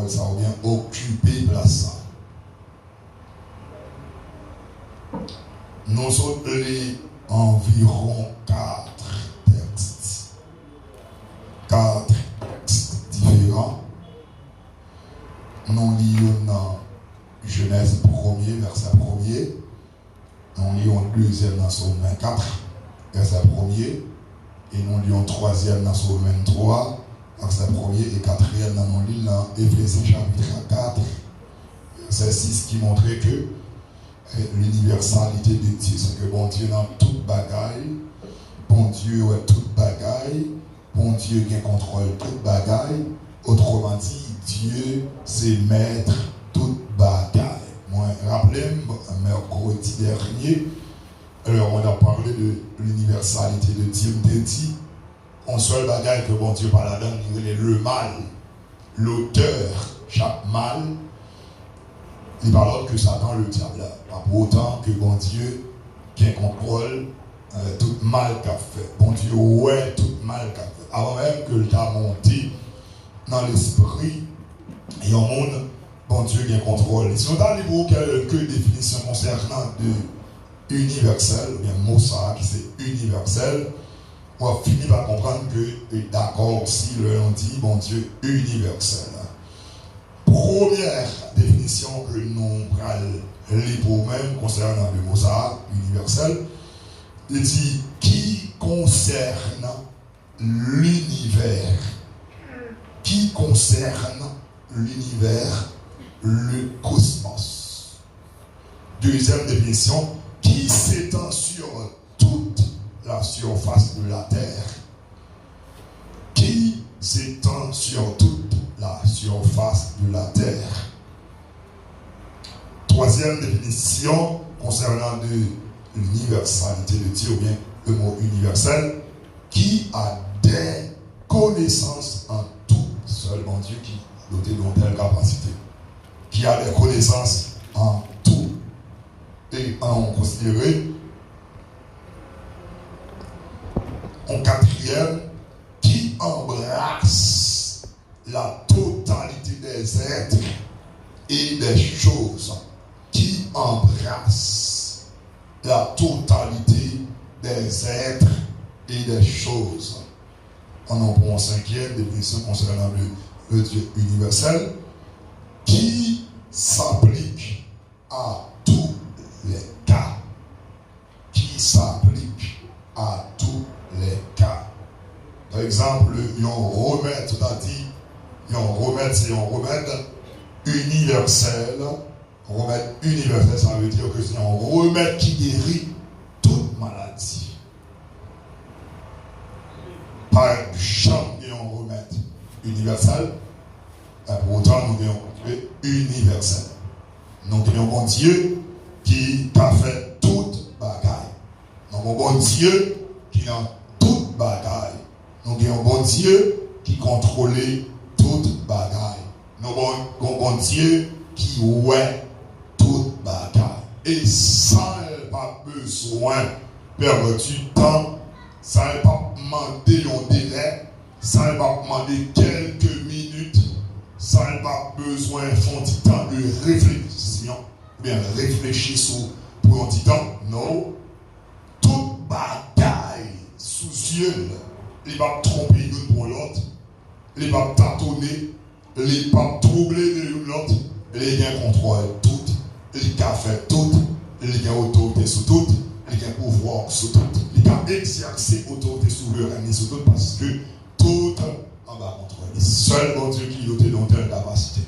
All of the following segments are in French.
parole, ça ou bien occuper place. Nous sommes les environ 4 textes. 4 textes différents. Nous lisons dans Genèse 1er, verset 1er. Nous lisons 2e dans Psaume 24, verset 1er. Et nous lisons 3e dans Psaume 23, verset 1er. Et 4e dans nous lisons dans Éphésiens chapitre 4, verset 6, qui montrait que l'universalité de Dieu, c'est que bon Dieu dans toute bagaille, bon Dieu est toute bagaille, bon Dieu qui contrôle toute bagaille. Autrement dit, Dieu c'est maître toute bagaille. Moi, rappelez-moi, mercredi dernier, alors on a parlé de l'universalité de Dieu. On dit, on seul bagaille que bon Dieu par la donne, il est le mal, l'auteur, chaque mal. Il parle que Satan le diable, pas pour autant que bon Dieu qui contrôle tout mal qu'a fait. Bon Dieu, ouais, tout mal qu'a fait. Avant même que le tas monté dans l'esprit, et au monde, bon Dieu qui contrôle. Si on a pour quelques définitions concernant de universel, ou bien mot ça qui c'est universel, on va finir par comprendre que, d'accord, si on dit bon Dieu universel. Première définition que nous prenons les pour même concernant le Mozart universel, il dit qui concerne l'univers, le cosmos. Deuxième définition, qui s'étend sur toute la surface de la terre, qui s'étend sur toute la surface de la terre. Troisième définition concernant de l'universalité de Dieu, ou bien le mot universel, qui a des connaissances en tout. Seulement Dieu qui est doté d'une telle capacité, qui a des connaissances en tout. Et on considérait en quatrième, qui embrasse la totalité des êtres et des choses, qui embrasse la totalité des êtres et des choses. On en prend 5e définition concernant le Dieu universel, qui s'applique à tous les cas. Qui s'applique à tous les cas. Par exemple, il y a un remède, c'est-à-dire, il y a un remède, c'est un remède universel. Remède universel, ça veut dire que c'est un remède qui guérit toute maladie. Par exemple, il y a un remède universel, pour autant, nous avons un Dieu universel. Nous avons un Dieu qui a fait toute bagaille. Nous avons un Dieu qui a toute bagaille. Nous avons un bon Dieu qui contrôlait toute bagaille. Nous avons un bon Dieu qui ouait toute bagaille. Et ça n'a pas besoin de perdre du temps, ça n'a pas demandé un délai, ça n'a pas demandé quelques minutes, ça n'a pas besoin d'un temps de réflexion, bien réfléchir pour un petit temps. Non, toute bagaille sous yeux. Il ne va pas tromper l'une pour l'autre, il ne va pas tâtonner, il ne va pas troubler l'une l'autre, il a contrôle tout, il a fait tout, il a autorité sur tout, il a pouvoir sur tout, il a exercé autorité souveraine sur tout, parce que tout en bas contrôle. Seul bon Dieu qui doté d'une telle capacité,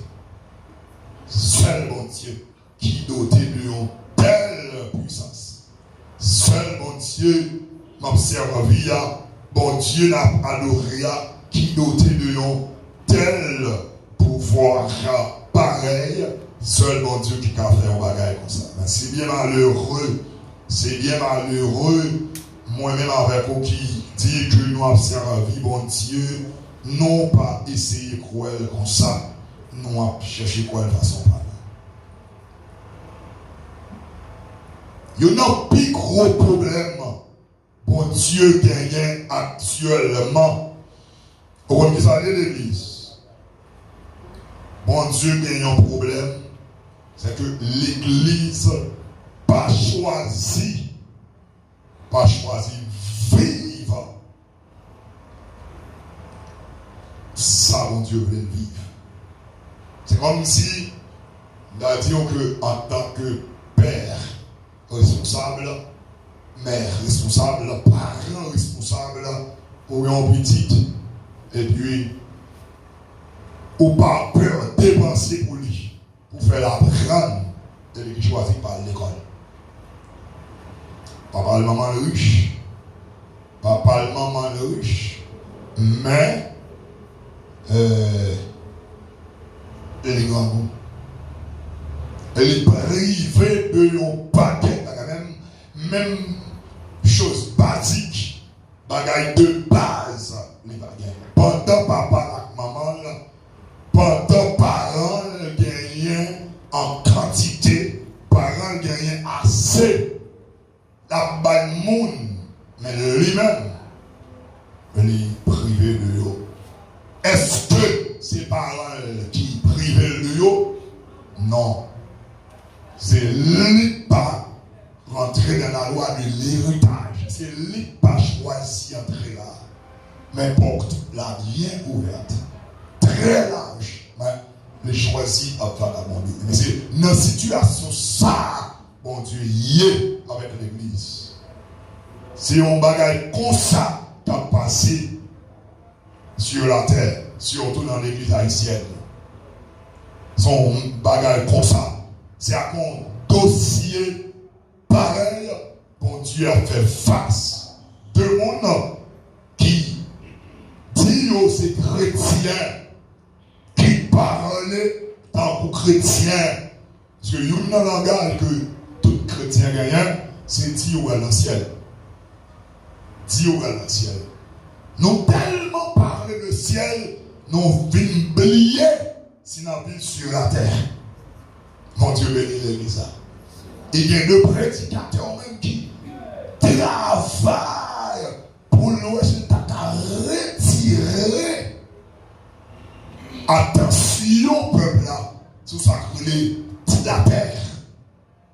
seul bon Dieu qui doté d'une telle puissance, seul bon Dieu m'observe via. Bon Dieu n'a adoré qui doté de un tel pouvoir pareil, seul bon Dieu qui a fait un bagage comme ça. Mais c'est bien malheureux, moi-même avec vous qui dit que nous avons servi bon Dieu, non pas essayer de croire comme ça, nous avons cherché quoi de façon pas. Il y a un plus gros problème. Bon Dieu gagne actuellement. Vous allez l'église. bon Dieu qui a un problème, c'est que l'Église pas choisi vivre. Ça, mon Dieu voulait vivre. C'est comme si, nous disions qu'en tant que père responsable, mère responsable, parent responsable, pour un petit, et puis, ou pas peur dépenser pour lui, pour faire la grande, et lui choisi par l'école. Papa et maman riche, papa et maman riche, mais elle est grand goût. Elle est privée de un paquet, même chose basique, bagaille de base. Pendant papa et maman, pendant parents gagnent en quantité, parents gagnent assez. La bonne monde, mais lui-même, il est privé de l'eau. Est-ce que c'est parents qui privent de l'eau? Non. C'est lui pas rentrer dans la loi de l'héritage. C'est lui pas choisi d'entrer là. Mais porte la bien ouverte, très large, mais les choisi à vagabonder. Mais c'est dans une situation ça, bon Dieu y est avec l'église. C'est un bagage comme ça qui a passé sur la terre, surtout dans l'église haïtienne. Son bagage comme ça. C'est à un dossier pareil bon Dieu a fait face de monde qui dit aux chrétiens qui parlent tant que chrétiens. Parce que nous avons un langage que tout chrétien gagnant, c'est dit au dans le ciel. Dit au dans le ciel. Nous tellement parlé le ciel, nous venons oublier si nous vivons sur la terre. Mon Dieu bénit l'église. Il y a deux prédicateurs même qui travaillent pour nous retirer attention peuple là sur sa clé de la terre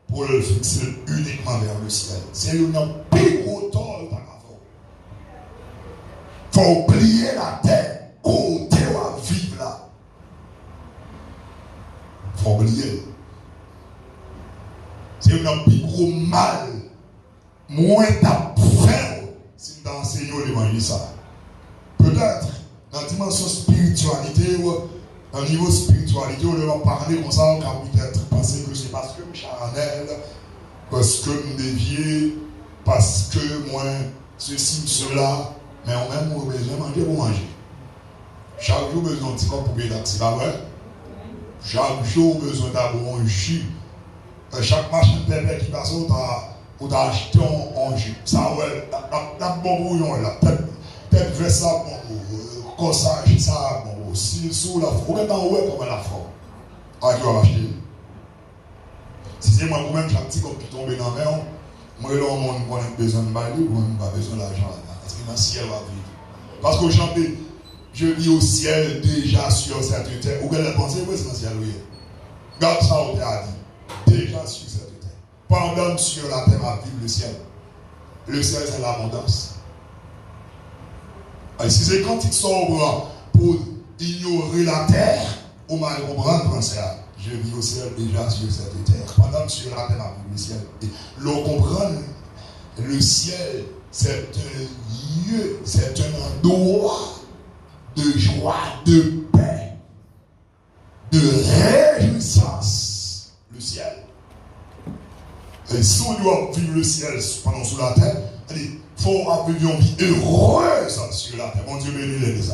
pour le fixer uniquement vers le ciel. C'est le nom plus gros tort de il faut oublier la terre côté où on vit là. Il faut oublier. C'est un plus gros mal. Moins t'as fait si tu enseignes l'évangile ça. Peut-être dans la dimension spiritualité, dans le niveau spiritualité, on va parler comme ça, on va peut-être penser que c'est parce que je suis charnel, parce que je me dévié, parce que moi, ceci, cela, mais on même besoin de manger pour manger. Chaque jour, besoin de petit corps pour payer la c'est pas vrai? Chaque jour, besoin d'avoir un jus. Chaque machin de pépé qui passe, on t'a acheté un jus. Ça, ouais, la bon bouillon là, peut-être fait ça, bon, corsage, ça, bon, si sous la forme, même en ouais, comme la forme. Ah, tu vas acheter. Si c'est moi, moi-même, j'ai un petit corps qui tombe dans la mer, moi, là, on a besoin de bailler, on n'a pas besoin d'argent. Parce que dans le ciel va vivre. Parce que je vis au ciel déjà sur cette terre. Vous avez pensé, oui, c'est dans le ciel, oui. Garde ça, on t'a dit. Déjà sur cette terre. Pendant sur la terre à vivre le ciel. Le ciel, c'est l'abondance. Et si c'est quand il sort pour ignorer la terre, on va comprendre ça. Je vis au ciel déjà sur cette terre. Pendant sur la terre à vivre le ciel. Et l'on comprend le ciel, c'est un lieu, c'est un endroit de joie, de paix, de réjouissance. Le ciel. Et si on doit vivre le ciel pendant sous la terre, il faut vivre une vie heureuse sur la terre. Mon Dieu bénit l'église.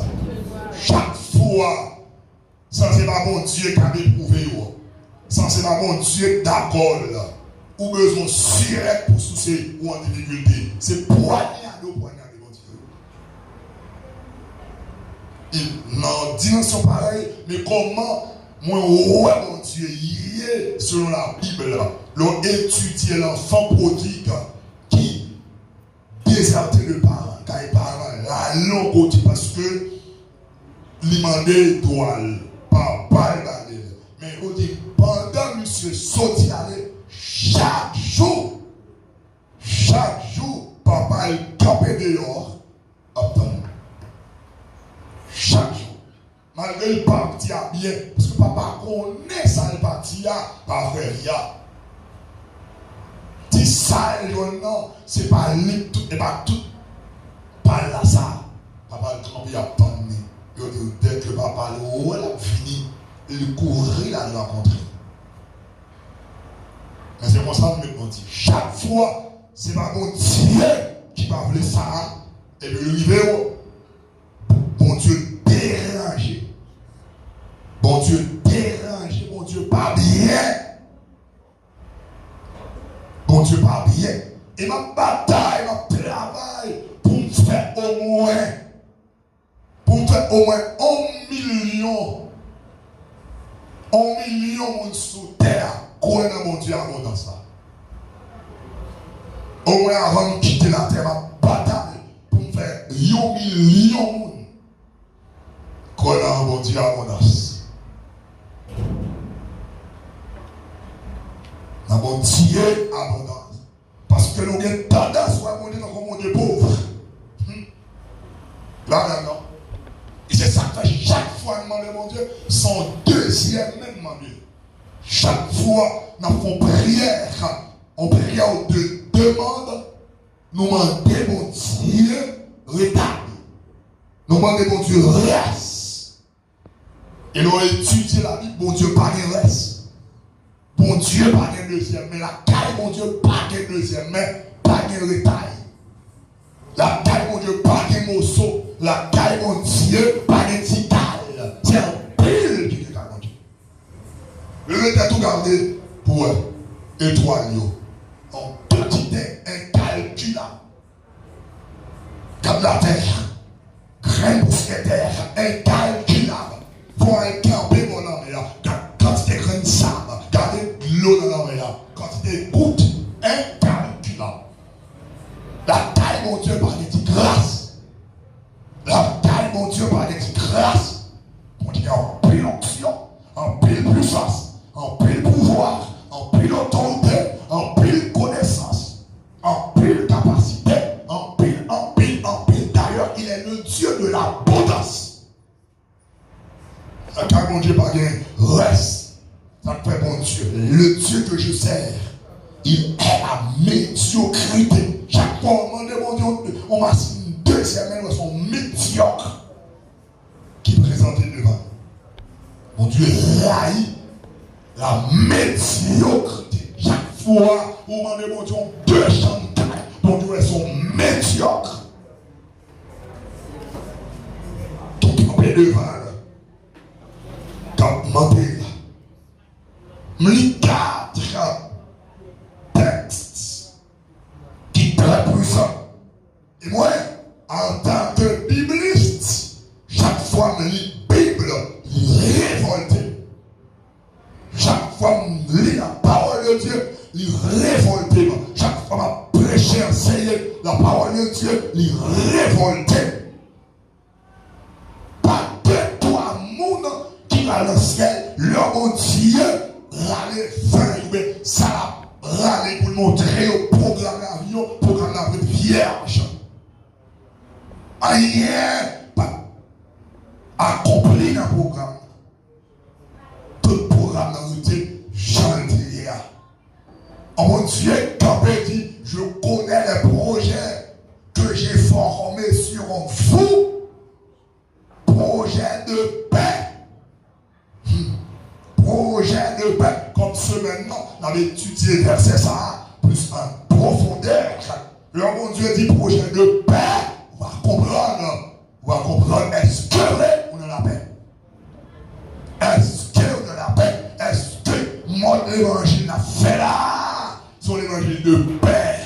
Chaque fois, ça c'est pas mon Dieu qui a éprouvé. Ça c'est pas mon Dieu d'accord. Ou besoin de pour soucier ou en difficulté. C'est poignarder mon Dieu. Dans une dimension pareille, mais comment moi, mon Dieu, y est, selon la Bible, l'on étudie l'enfant prodigue qui désertait le parent, car les parents la longue côté parce que l'imandé doit pas pas le baler. Mais on dit, pendant monsieur sorti aller, chaque jour, papa est campé dehors, attends. Chaque jour. Malgré le parti à bien, parce que papa connaît ça, le parti à pas faire rien. Si ça, non, c'est pas lui, tout, et pas tout. Pas là, ça. Papa le campé à attendre. Dès que papa le fini, il courait à le rencontrer. Mais c'est pour ça que je me dis, chaque fois, c'est pas mon Dieu qui va appeler ça. Et puis le rivet, bon Dieu dérangé. Bon Dieu dérangé, bon Dieu pas bien. Bon Dieu pas bien. Et ma bataille, ma travail pour me faire au moins 1 million. 1 million de sous terre. Quoi dans mon Dieu avant dans ça. Au moins avant de quitter la terre, ma bataille pour me faire 1 million de quoi dans mon Dieu avant dans ça. Dans mon Dieu abondance. Parce que nous avons tendance à monter dans le monde pauvre. Là maintenant. Et c'est ça que chaque fois nous demandons mon Dieu, son deuxième même demandé. Chaque fois nous faisons prière, on prière de demande, nous demandons mon Dieu retard. Nous demandons mon Dieu reste. Et nous étudions la Bible, mon Dieu pas de reste. Mon Dieu pas de deuxième, mais la caille, mon Dieu pas de deuxième, mais pas de retard. La caille, mon Dieu, pas de morceau. La caille, mon Dieu, pas de tical. C'est un pile qui est à mon Dieu. Le était tout gardé pour étoile. En petit incalculable. Comme la terre. Graine mousquetaire, incalculable. Pour un camper, mon homme, quantité de grain de sable, gardez de l'eau dans la mer, quantité de gouttes, incalculable. La taille, mon Dieu, par des grâces. La taille, mon Dieu, par des grâces. On dit en pile onction, en pile puissance, en pile pouvoir, en pile autorité, en pile connaissance, en pile capacité, en pile. D'ailleurs, il est le Dieu de l'abondance. La taille, mon Dieu, par des reste. Ça me fait mon Dieu. Le Dieu que je sers, il est la médiocrité. Chaque fois on demande, mon Dieu, on m'a une deuxième elles sont médiocres qui présentent devant. Mon Dieu raille la médiocrité. Chaque fois on m'a demandé, mon Dieu, deux chantages. Mon Dieu, elles sont médiocres. Tout est devant. Quand demandé là. Les 4 textes qui sont très puissants. Et moi, en tant que bibliste, chaque fois que je lis la Bible, je suis révolté. Chaque fois que je lis la parole de Dieu, je suis révolté. Chaque fois que je prêche et enseigne la parole de Dieu, je suis révolté. Pas de toi, monde qui va dans le ciel, le mon Dieu. Râler, faire, ça râler pour montrer au programme d'avion, programme d'avion vierge. Rien pas accompli dans le programme. Tout le programme dans le chantier. Oh mon Dieu, quand il dit, je connais les projets que j'ai formés sur vous. Projet de paix. Projet de paix, comme ce maintenant, on avait étudié verset ça, plus en profondeur. Le bon Dieu dit projet de paix, on va comprendre, est-ce que on a la paix? Est-ce qu'on a la paix? Est-ce que mon évangile a fait là? Son évangile de paix.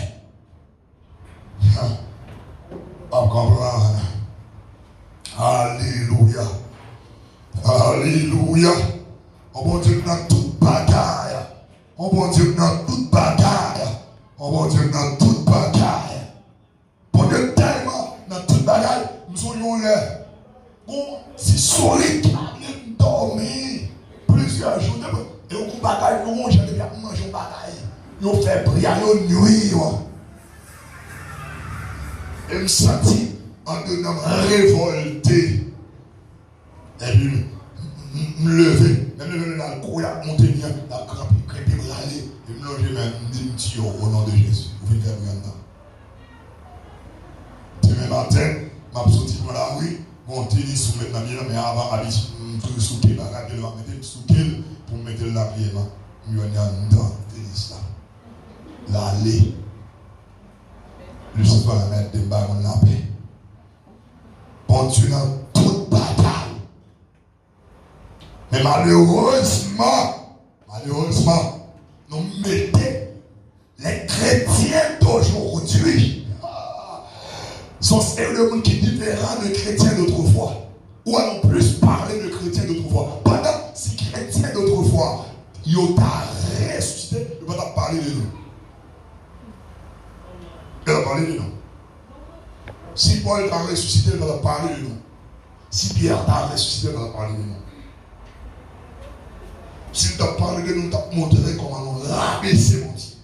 On comprend. Alléluia. Alléluia. On bon Dieu dans toute bagaille. On bon Dieu dans toute bagaille. On bon Dieu dans toute bagaille. Pour que tellement dans toute bagaille, nous soyons là. Bon, c'est solide, nous dormir. nous j'ai déjà mangé une bataille. Nous fait prière, nous nuit. Et me sentis en dedans révolté. Et puis, me lever. Même le dans le cou, il a monté bien, il a crêpé, il a allé. Et me longer même, me au nom de Jésus. Vous venez faire maintenant. Demain matin, je suis sorti dans la rue, monter les sous mettre la mienne, mais avant, je suis sous le bagage, je vais mettre sous le pour mettre la pied. Je vais dedans, l'aller. Le Seigneur va mettre des bagages dans la paix. Bon Dieu dans toute bataille. Mais malheureusement, nous mettons les chrétiens d'aujourd'hui sont le monde qui est différent des chrétiens d'autrefois. Ou allons plus parler de chrétiens d'autrefois. Pendant si chrétiens d'autrefois, ils ont ressuscité, ils vont parler de nous. Il va parler de nous. Si Paul t'a ressuscité, il va parler de nous. Si Pierre t'a ressuscité, il va parler de nous. S'il t'a parlé de nous, il t'a montré comment nous rabaisser mon Dieu.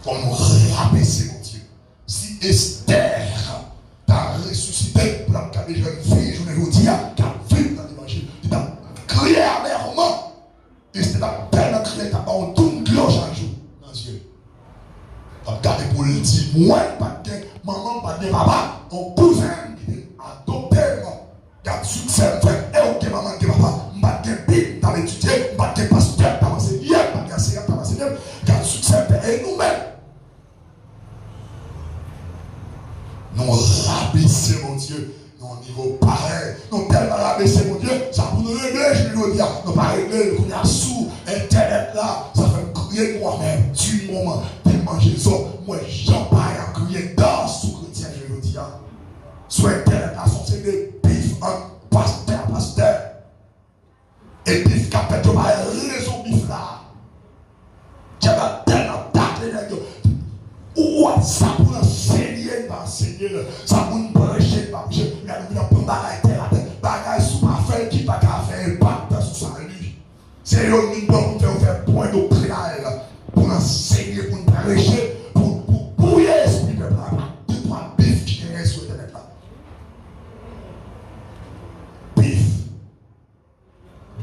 Comment rabaisser mon Dieu. Si Esther t'a ressuscité pour la des jeunes filles, je ne vous dis pas, qui a vu dans l'évangile, il t'a crié amèrement. Esther t'a tellement crié, t'as pas un tour de cloche un jour dans les yeux. T'as gardé pour le dire, moi, pas de maman, pas de papa, on cousin qui est adopté, garde succès, frère, et ok, maman, que papa, m'a de bille, t'as étudié, m'a de pasteur, t'as enseigné, m'a de enseignant, t'as enseigné, garde succès, et nous-mêmes. Nous rabaisser mon Dieu, nous au niveau pareil, nous tellement rabaisser mon Dieu, ça pour nous régler, je veux dire, nous pas régler, nous sommes sous Internet là, ça fait crier moi-même, du moment, tellement Jésus, moi j'en parle à crier dans sous chrétien, je veux dire. Sur Internet là, c'est des bifs en pasteur. Et bif qui a fait de ma raison bif là. Tu as tellement taclé les gars. Ou ça pour enseigner, pas enseigner, ça pour nous prêcher, pas prêcher. Mais nous avons pas bagaille sous ma feuille qui va faire impact sur sa vie. C'est eux qui vont faire point doctrinal pour enseigner, pour nous prêcher, pour bouiller l'esprit de là. Deux, trois bifs qui restent sur Internet là.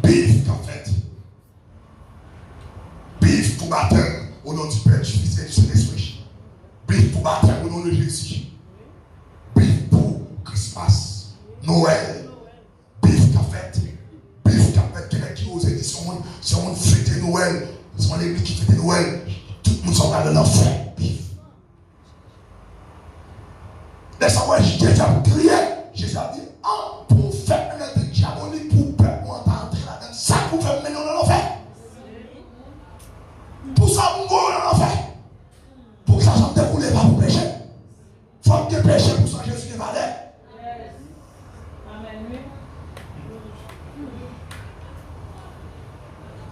Bif qu'en fait. Bif pour baptême au nom du Père, du Fils et du Saint-Esprit. Bif pour baptême au nom de Jésus. Bif pour Christmas, Noël. Bif qu'en fait. Quelqu'un qui ose dire si on fête Noël, si on est qui fête Noël, tout le monde s'en va de l'enfer. Bif. Laisse-moi, j'ai déjà crié, j'ai déjà dit, pour faire un truc diabolique, pour perdre moi, t'entrer là-dedans, ça pour faire maintenant dans l'enfer. Pour ça, on va dans l'enfer. Pour que ça s'en déroule pas pour pécher. Il faut que péché pour ça, Jésus qui va l'air. Amen.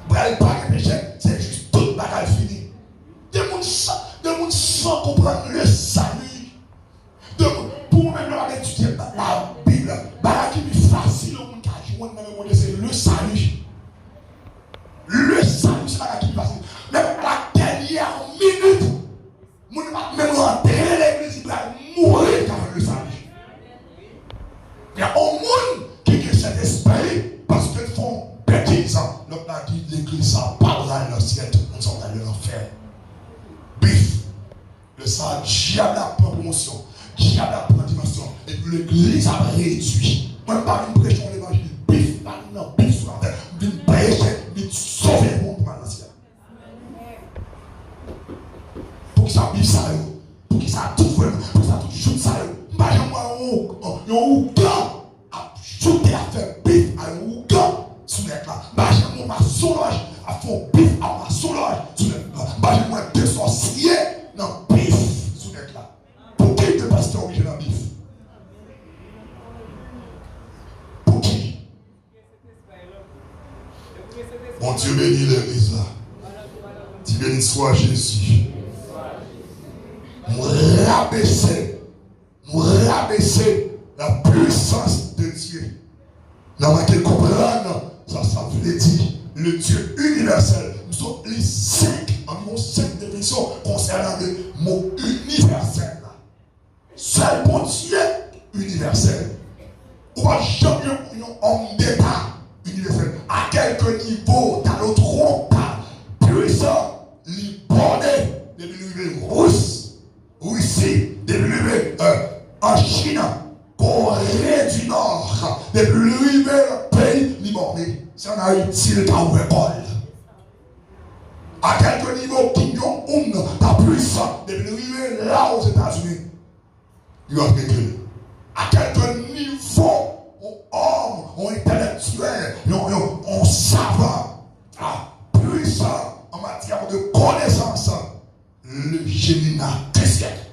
Braille pas que péché, c'est juste toute bagarre finie. Des gens sans comprendre le salut. Pour moi-même, là, étudier la Bible, bagarre qui est facile au monde qui a joué dans le monde, c'est le salut. Le salut, c'est bagarre qui est facile. Même la dernière minute, mon même enterrer l'église, il va mourir avec le salut. Il y a au monde qui a cet esprit parce qu'ils font bêtises. L'autre a dit l'église, ça parle dans le ciel, tout le monde s'en va dans l'enfer. Bif. Le sang, diable a promotion, diable a dimension. Et puis l'église a réduit. Moi, par une prêche sur l'évangile, bif, maintenant, bif sur la terre. D'une prêche, de sauver le monde pour dans le ciel. Pour qu'il ça bif ça, pour qu'il ça tout fait, pour qu'il ça tout shoot ça. Moi, un ougan a shooté à faire bif à un ougan sous les là. Moi, ma sauvage a fait bif à ma sauvage sous les là. Moi, deux sorciers dans bif sous les là. Pour qui te pasteur obligé dans bif? Pour qui? Mon Dieu bénit l'église là. Dieu béni soit Jésus. Nous rabaisser la puissance de Dieu. Nous avons qu'à comprendre, ça veut dire le Dieu universel. Nous sommes les 5 définitions concernant le mot universel. Seul bon Dieu universel. Ou pas jamais un homme d'État universel. À quelque niveau, dans le tronc, puissant, libonné, depuis Russie, depuis en Chine, Corée du Nord, depuis le pays libonné. Si on a utile ta école. À quelque niveau, Kim Jong-un, ta puissance, depuis là aux États-Unis. Il va écrire. À quelque niveau, homme, intellectuel, on savant, puissant en matière de connaissance, le génie n'a que siècle.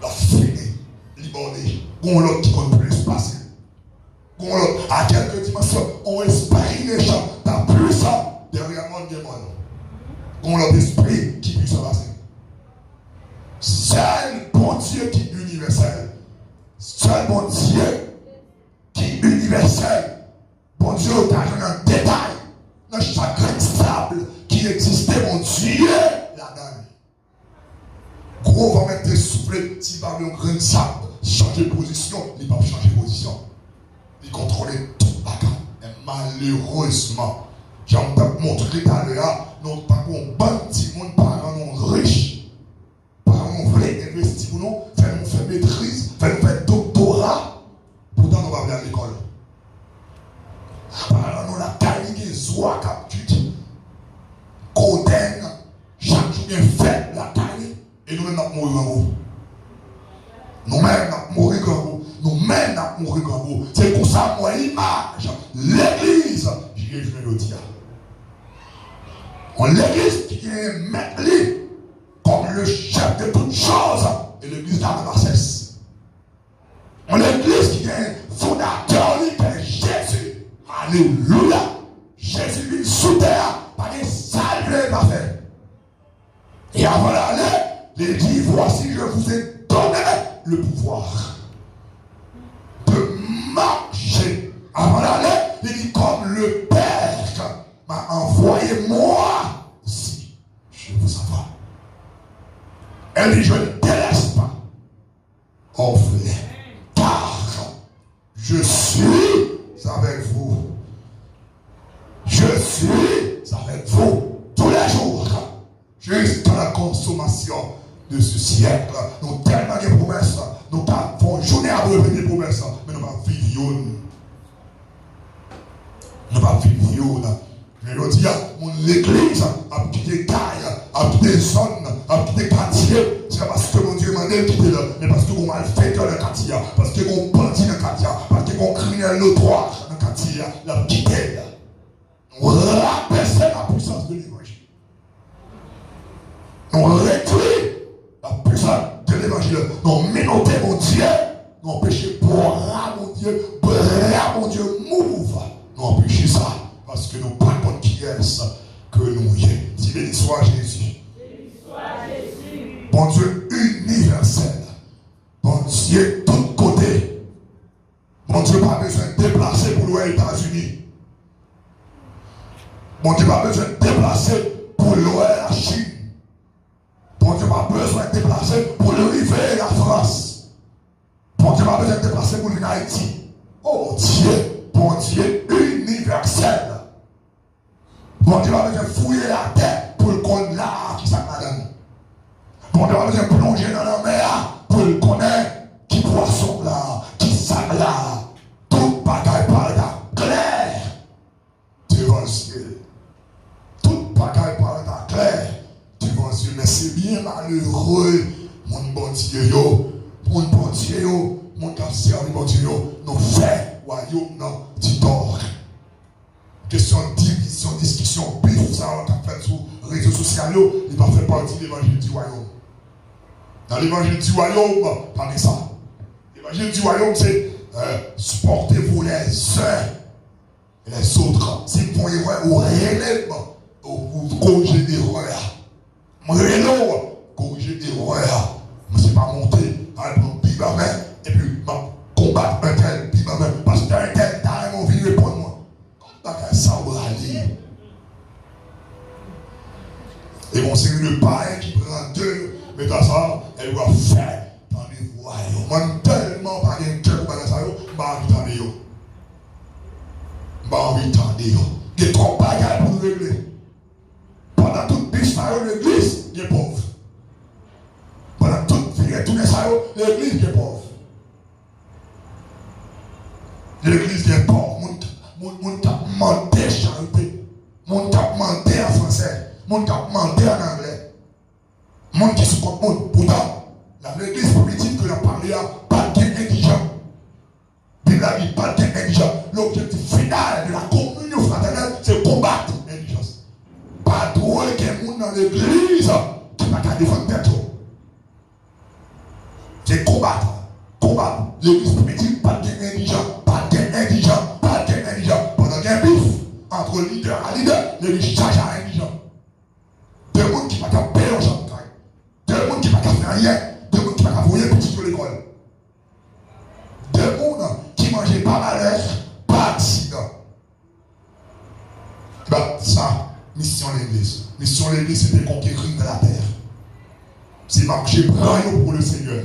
La fini, libéré, on l'autre qui compte plus passer. On l'autre, à quelques dimensions, on esprit les gens, ta puissance derrière le monde des mondes. On l'autre esprit qui puisse passer. Seul bon Dieu qui est universel. Seul bon Dieu qui est universel. Bon Dieu, tu as un détail dans chaque grain stable qui existait, mon Dieu, là-dedans. Gros va mettre des soufflets, s'il va avoir un grain de sable, changer de position, il va changer de position. Il contrôle tout la gamme. Et malheureusement, j'ai montré tout à l'heure, nous avons bandit, mon parents non riches. Parents voulaient investir pour nous, faire maîtrise, faire doctorat. Pourtant, nous ne va pas à l'école. Parents, nous la taille qui est soit capture. Coden, chaque jour, bien fait la taille. Et nous-mêmes, nous mourons en haut. Nous-mêmes, nous mourons en haut. Nous-mêmes, nous mourons en haut. C'est pour ça, moi, l'image, l'église, je vais le dire. L'église qui est maître comme le chef de toutes choses, et l'église d'Armassès. L'église qui est fondateur, c'est Jésus. Alléluia. Jésus vit sous terre, par des salves pas fait. Et avant d'aller, il dit, voici, je vous ai donné le pouvoir de marcher. Avant d'aller, il dit, comme le Père m'a envoyé moi aussi, je vous envoie. Elle dit, je ne te laisse pas orphelin, car je suis avec vous. Je suis avec vous tous les jours, jusqu'à la consommation de ce siècle. Nous tellement de promesses, nous avons journée à revenir des promesses, mais nous ne pas vivre. Nous ne pas vivre. Mais je dis, l'église a quitté taille, a quitté zone, a quitté quartier. C'est parce que mon Dieu m'a dit de quitter là, mais parce que mon malfaiteur dans le quartier, parce que mon bandit dans le quartier, parce que mon criminel notoire dans le quartier, l'a quitté. Nous rabaissons la puissance de l'évangile. Nous réduisons la puissance de l'évangile. Nous minotons mon Dieu, nous empêchons bras mon Dieu, bras mon Dieu, move. Nous empêchons ça. Parce que nous ne parlons pas de qui est-ce que nous y est. Si béni soit Jésus. Bon Dieu universel. Bon Dieu de tous côtés. Bon Dieu pas besoin de déplacer pour louer les États-Unis. Bon Dieu pas besoin de déplacer pour louer la Chine. Bon Dieu pas besoin de déplacer pour louer la France. Bon Dieu pas besoin de déplacer pour louer Haïti. Oh Dieu, bon Dieu universel. Bon Dieu va besoin de fouiller la terre pour le connaître là qui s'en madame. Bon Dieu va besoin de plonger dans la mer pour le connaître qui poisson là, qui sac là. Toute bagaille par là, clair devant le ciel. Toute bagaille par là, clair devant le ciel. Mais c'est bien malheureux, mon bon Dieu, mon bon Dieu, mon cap servi bon Dieu, nous fait royaume non, du tort. Question de division, discussion, bif, ça on a fait sur les réseaux sociaux, il va faire partie de l'évangile du royaume. Dans l'évangile du royaume, parlez ça. L'évangile du royaume, c'est supportez-vous les uns et les autres. Si vous faites erreur, ou réellement, vous corrigez l'erreur. Réellement, corrigez l'erreur. Je ne sais pas monter, aller prendre Bible à main, et puis combattre un tel, Bible à main, parce qu'un tel, t'as mon vie répondre moi. c'est le païen qui prend deux, mais dans ça, elle doit faire dans les royaumes. Moi, tellement pas de cœur pour ça, je n'ai envie d'entendre. Je n'ai envie d'entendre. Il y a trop de bagages pour régler. Pendant toute biche, l'église, il est pauvre. Pendant toute vie, tout ça, l'église est pauvre. L'église est pauvre. Mon t'a demandé chanter. Mon t'a demandé en français. Mon t'a demandé en anglais. Mon qui se compte. Pourtant, l'église primitive que l'on parlait, pas de indigent. Bible a dit pas de indigent. L'objectif final de la communion fraternelle, c'est combattre l'indigence. Pas trop qu'il y ait des gens dans l'église qui ne va pas défendre tête. C'est combattre. Combattre. L'église primitive, pas d'indigent, pas d'indigent, pas d'indigent. Pendant qu'il y a un bif entre leader et leader, l'église charge à indigent. Deux gens qui ne vont pas payer au champ de travail. Deux gens qui ne vont pas faire rien. Deux gens qui ne vont pas voyer petit de l'école. Deux gens qui mangeaient pas malheur, pas accident. Ben, ça, mission de l'église. Mission de l'église, c'est de conquérir de la terre. C'est marcher pour le Seigneur.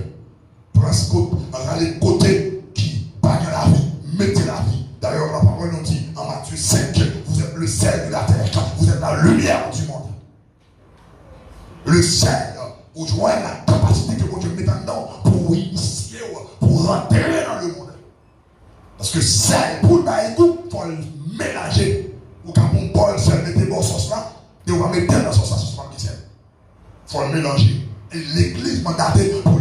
Prends les côtés qui bagnent la vie, mettez la vie. D'ailleurs, la parole nous dit en Matthieu 5, vous êtes le sel de la terre, vous êtes la lumière du monde. Le sel, vous joignez la capacité que Dieu met dedans pour initier, pour rentrer dans le monde. Parce que sel, pour le baïkou, il faut le mélanger. Ou quand on boit le sel, mettez bon sauce là, et on va mettre dans la sauce là, sauce qui sel. Il faut le mélanger. Et l'église mandatée pour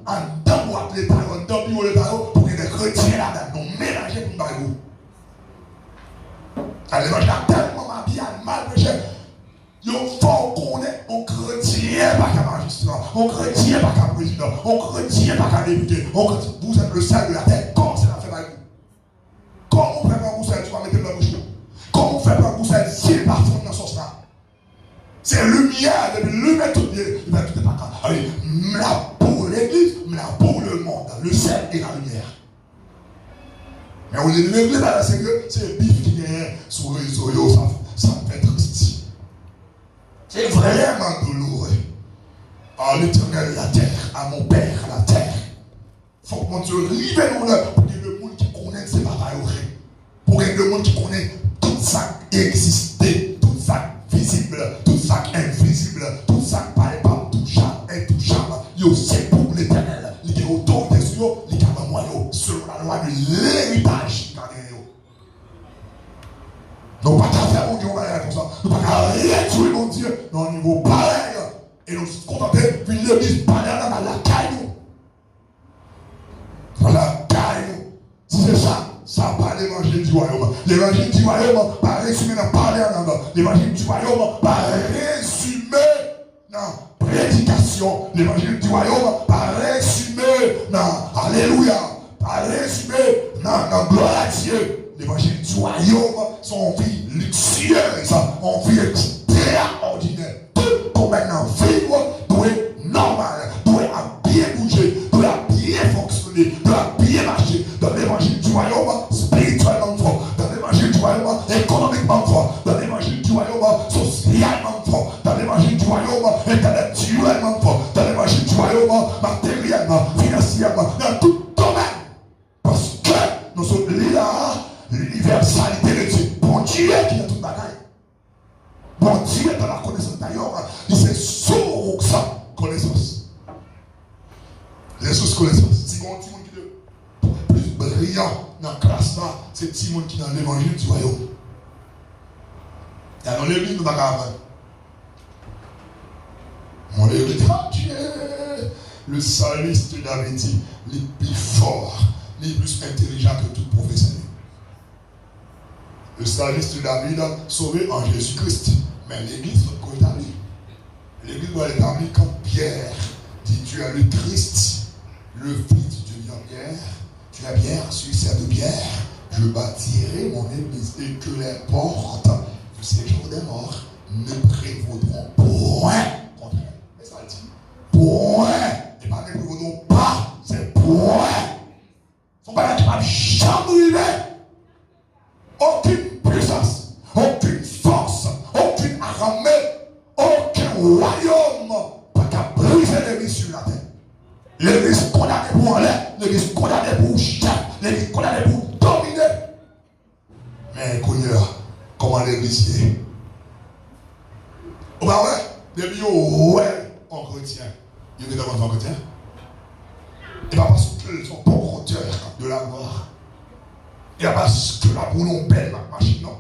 en dans boîte les tarots, dans bureau les tarots, pour que des chrétiens là-dedans, nous mélanger pour nous bailler. Allez, moi j'ai tellement ma vie à mal péché. Il faut qu'on ait un chrétien pas qu'un magistrat, un chrétien pas qu'un président, un chrétien pas qu'un député. Vous êtes le sel de la terre. Comment c'est la fait bailler? Comment on fait un goussel, tu vas mettre dans la bouche? Comment on fait un goussel s'il part dans son sang? C'est lumière, lumière tout est pas grave. Allez, là pour l'église, là pour le monde, le sel et la lumière. Mais on est l'église là, c'est que c'est le bif qui est sur les réseaux, ça me fait triste. C'est vraiment douloureux. À l'éternel, la terre, à mon père, la terre. Faut que mon Dieu libère-nous là pour que le monde qui connaît ces batailles, pour que le monde qui connaît tout ça existait, tout ça visible, tout ça invisible, tout ça palpable, touchable, intouchable. Yo, c'est pour l'éternel. Il est autour des yeux, il est à moi, selon la loi de l'héritage. Nous ne pouvons pas faire mon Dieu comme ça. Nous ne pouvons pas réduire mon Dieu dans un niveau pareil. Et nous nous contenter, puis l'église pareille dans la caille. Dans la caille. Si c'est ça, ça parle l'évangile du royaume. L'évangile du royaume, pas résumé dans parler en anglais. L'évangile du royaume, pas résumé dans prédication. L'évangile du royaume, pas résumé dans alléluia. Pas résumé dans gloire à Dieu. L'évangile du royaume, son vie luxueuse, en vie extraordinaire. Tout comme maintenant vivre doit être normal, doit bien bouger, doit bien fonctionner, doit bien marcher. Dans l'évangile du royaume, spirituellement fort. Dans l'évangile du royaume, économiquement fort. Dans l'évangile du royaume, socialement fort. Dans l'évangile du royaume, intellectuellement fort. Dans l'évangile du royaume, matériellement, financièrement, dans tout domaine. Parce que nous sommes là. L'universalité de Dieu. Bon Dieu qui a toute bagaille. Bon Dieu dans la connaissance d'ailleurs. Il c'est sourd que ça. Connaissance. Ressources connaissance. Si on dit qui est plus brillant dans la classe là, c'est petit monde qui est dans l'évangile du royaume. Dans l'église, nous ne pouvons pas avoir. Mon église, Dieu, le psalmiste David dit, les plus forts, les plus intelligents que tout professionnel. Le psalmiste David sauvé en Jésus-Christ. Mais l'église doit être établie. L'église doit être établie quand Pierre dit tu es le Christ, le Fils du Dieu Pierre. Tu es Pierre, sur cette pierre, je bâtirai mon église et que les portes du séjour des morts ne prévaudront point contre elle. Mais ça dit point. Et pas ne prévaudront pas, c'est point. Son bagage qui va jamais arriver. Aucune puissance, aucune force, aucune armée, aucun roi L'église condamnée pour aller, l'église condamnée pour chef, l'église condamnée pour dominer. Mais comment l'église est? Bah ouais, depuis ouais, on chrétien. Il y a des gens qui chrétien. Et pas parce qu'ils sont porteurs de la gloire. Et pas parce que la boulon belle la machine, non.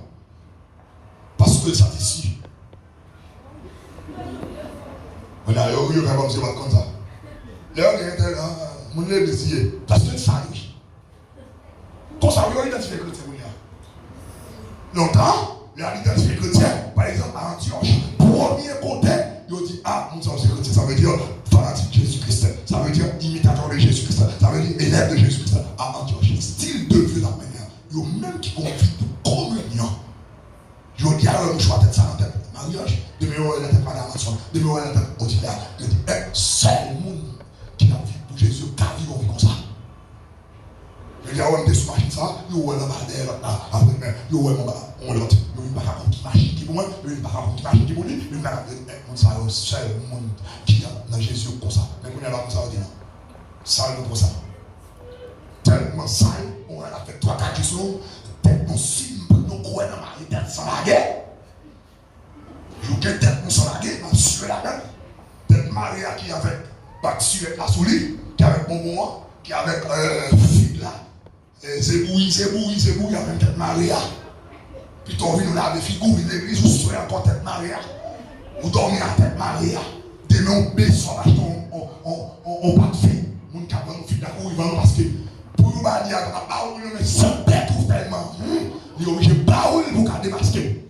Parce que ça ici. On a eu comme ça, comme ça. Là, on est décidé. Parce que ça arrive. Comme ça, on a identifié le chrétien. Longtemps, il a identifié le chrétien. Par exemple, à Antioche, premier côté, il dit ah, nous sommes chrétiens. Ça veut dire fanatique de Jésus-Christ. Ça veut dire imitateur de Jésus-Christ. Ça veut dire élève de Jésus-Christ. À Antioche, style de vie la manière. Il y a même qui convient pour communion. Je dis à l'homme, je vais tête ça en tête. Mariage, demain, on a la tête à la maçon. Demain, on a la tête au diable. Je dis, c'est le monde qui a vécu pour Jésus, qui a vécu comme ça. Je dis, on est sur machine ça, nous, on est là, après, nous, on est là, on est là, nous, on est là, machine qui pour moi, nous, on est là, machine qui pour lui, nous, on est là, c'est le monde qui a dans Jésus comme ça. Mais on est là, comme ça, on dit non. Ça, nous, pour ça. Tellement sale, on a fait 3-4 questions, tellement simple. Nous croyons dans ma tête sans la guerre. Je veux tête sans la guerre, je suis la guerre. Tête Maria qui avait battu avec la souris, qui avait bonbon, qui avait fille là. C'est bouilli, avec tête Maria. Puis ton vie nous l'avait figure, l'église, vous soyez encore tête Maria. Vous dormez à tête Maria. Des noms béçons, on pas de fille. Mon cap va nous faire d'accord, il va nous parce que pour nous dire que la parole, mais sans tête ou tellement. Il est obligé de parler pour qu'à démasquer.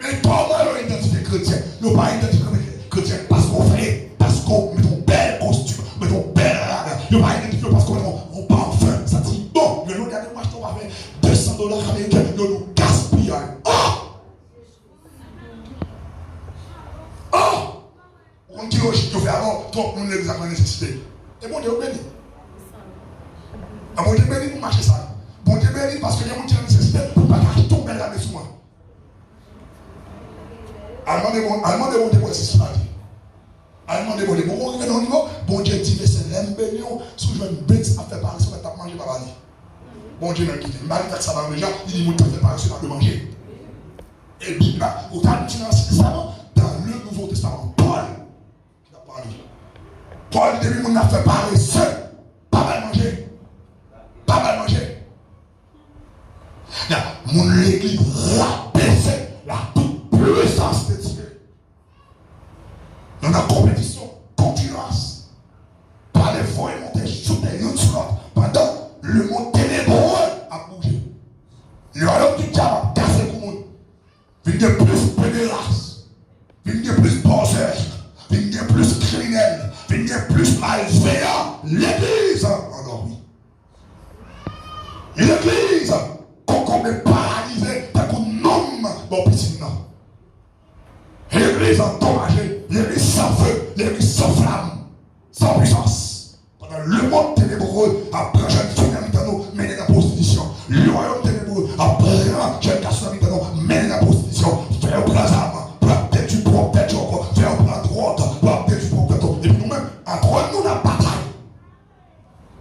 Mais comment on identifie chrétien? Nous ne pas identifier chrétien parce qu'on fait, parce qu'on met ton bel costume, met ton bel rade. Nous ne pas identifier parce qu'on part enfin. Ça dit bon, nous regardons, moi je t'en avec $200 américains, nous nous gaspillons. On dit aussi que avant, trop nous les avons nécessité. Et bon Dieu béni. Bon Dieu béni pour marcher ça. Bon Dieu béni parce que les gens qui ont nécessité pour ne pas tomber là dessus moi. Allemand de bon Dieu pour essayer ça. Allemand de bon Dieu. Bon Dieu dit mais c'est l'embellion. Si je veux une bête à faire parler, ça va manger par la vie. Bon Dieu même qui dit, mal fait ça va déjà, il dit moi tu fais parler, ça va manger. Et puis là, au temps du Ancien Testament, dans le Nouveau Testament, Paul qui a parlé. Paul dit lui on a fait parler seul, pas mal manger. Pas mal manger. Mon l'église rabaisse la toute puissance de Dieu. Dans la compétition, concurrence, par les voies montées, shooter, l'une sur l'autre, pendant le monde ténébreux a bougé. Le royaume du diable a cassé le monde. Il y a plus pédéraces, il y a plus penseurs, il y a plus criminels, il y a plus malveillants. L'église a endormi. L'église, qu'on est paralysée, t'as qu'on nomme mon petit nom. L'église endommagée, l'église sans feu, l'église sans flamme, sans puissance. Pendant le monde ténébreux, après jeune fille à nous, mener la prostitution. Le royaume ténébreux, après jeune garçon à nous, mener la prostitution. Faire plein d'armes, peut-être du propre, faire plein de drogue, peut-être du propre. Et puis nous-mêmes, entre nous, la bataille.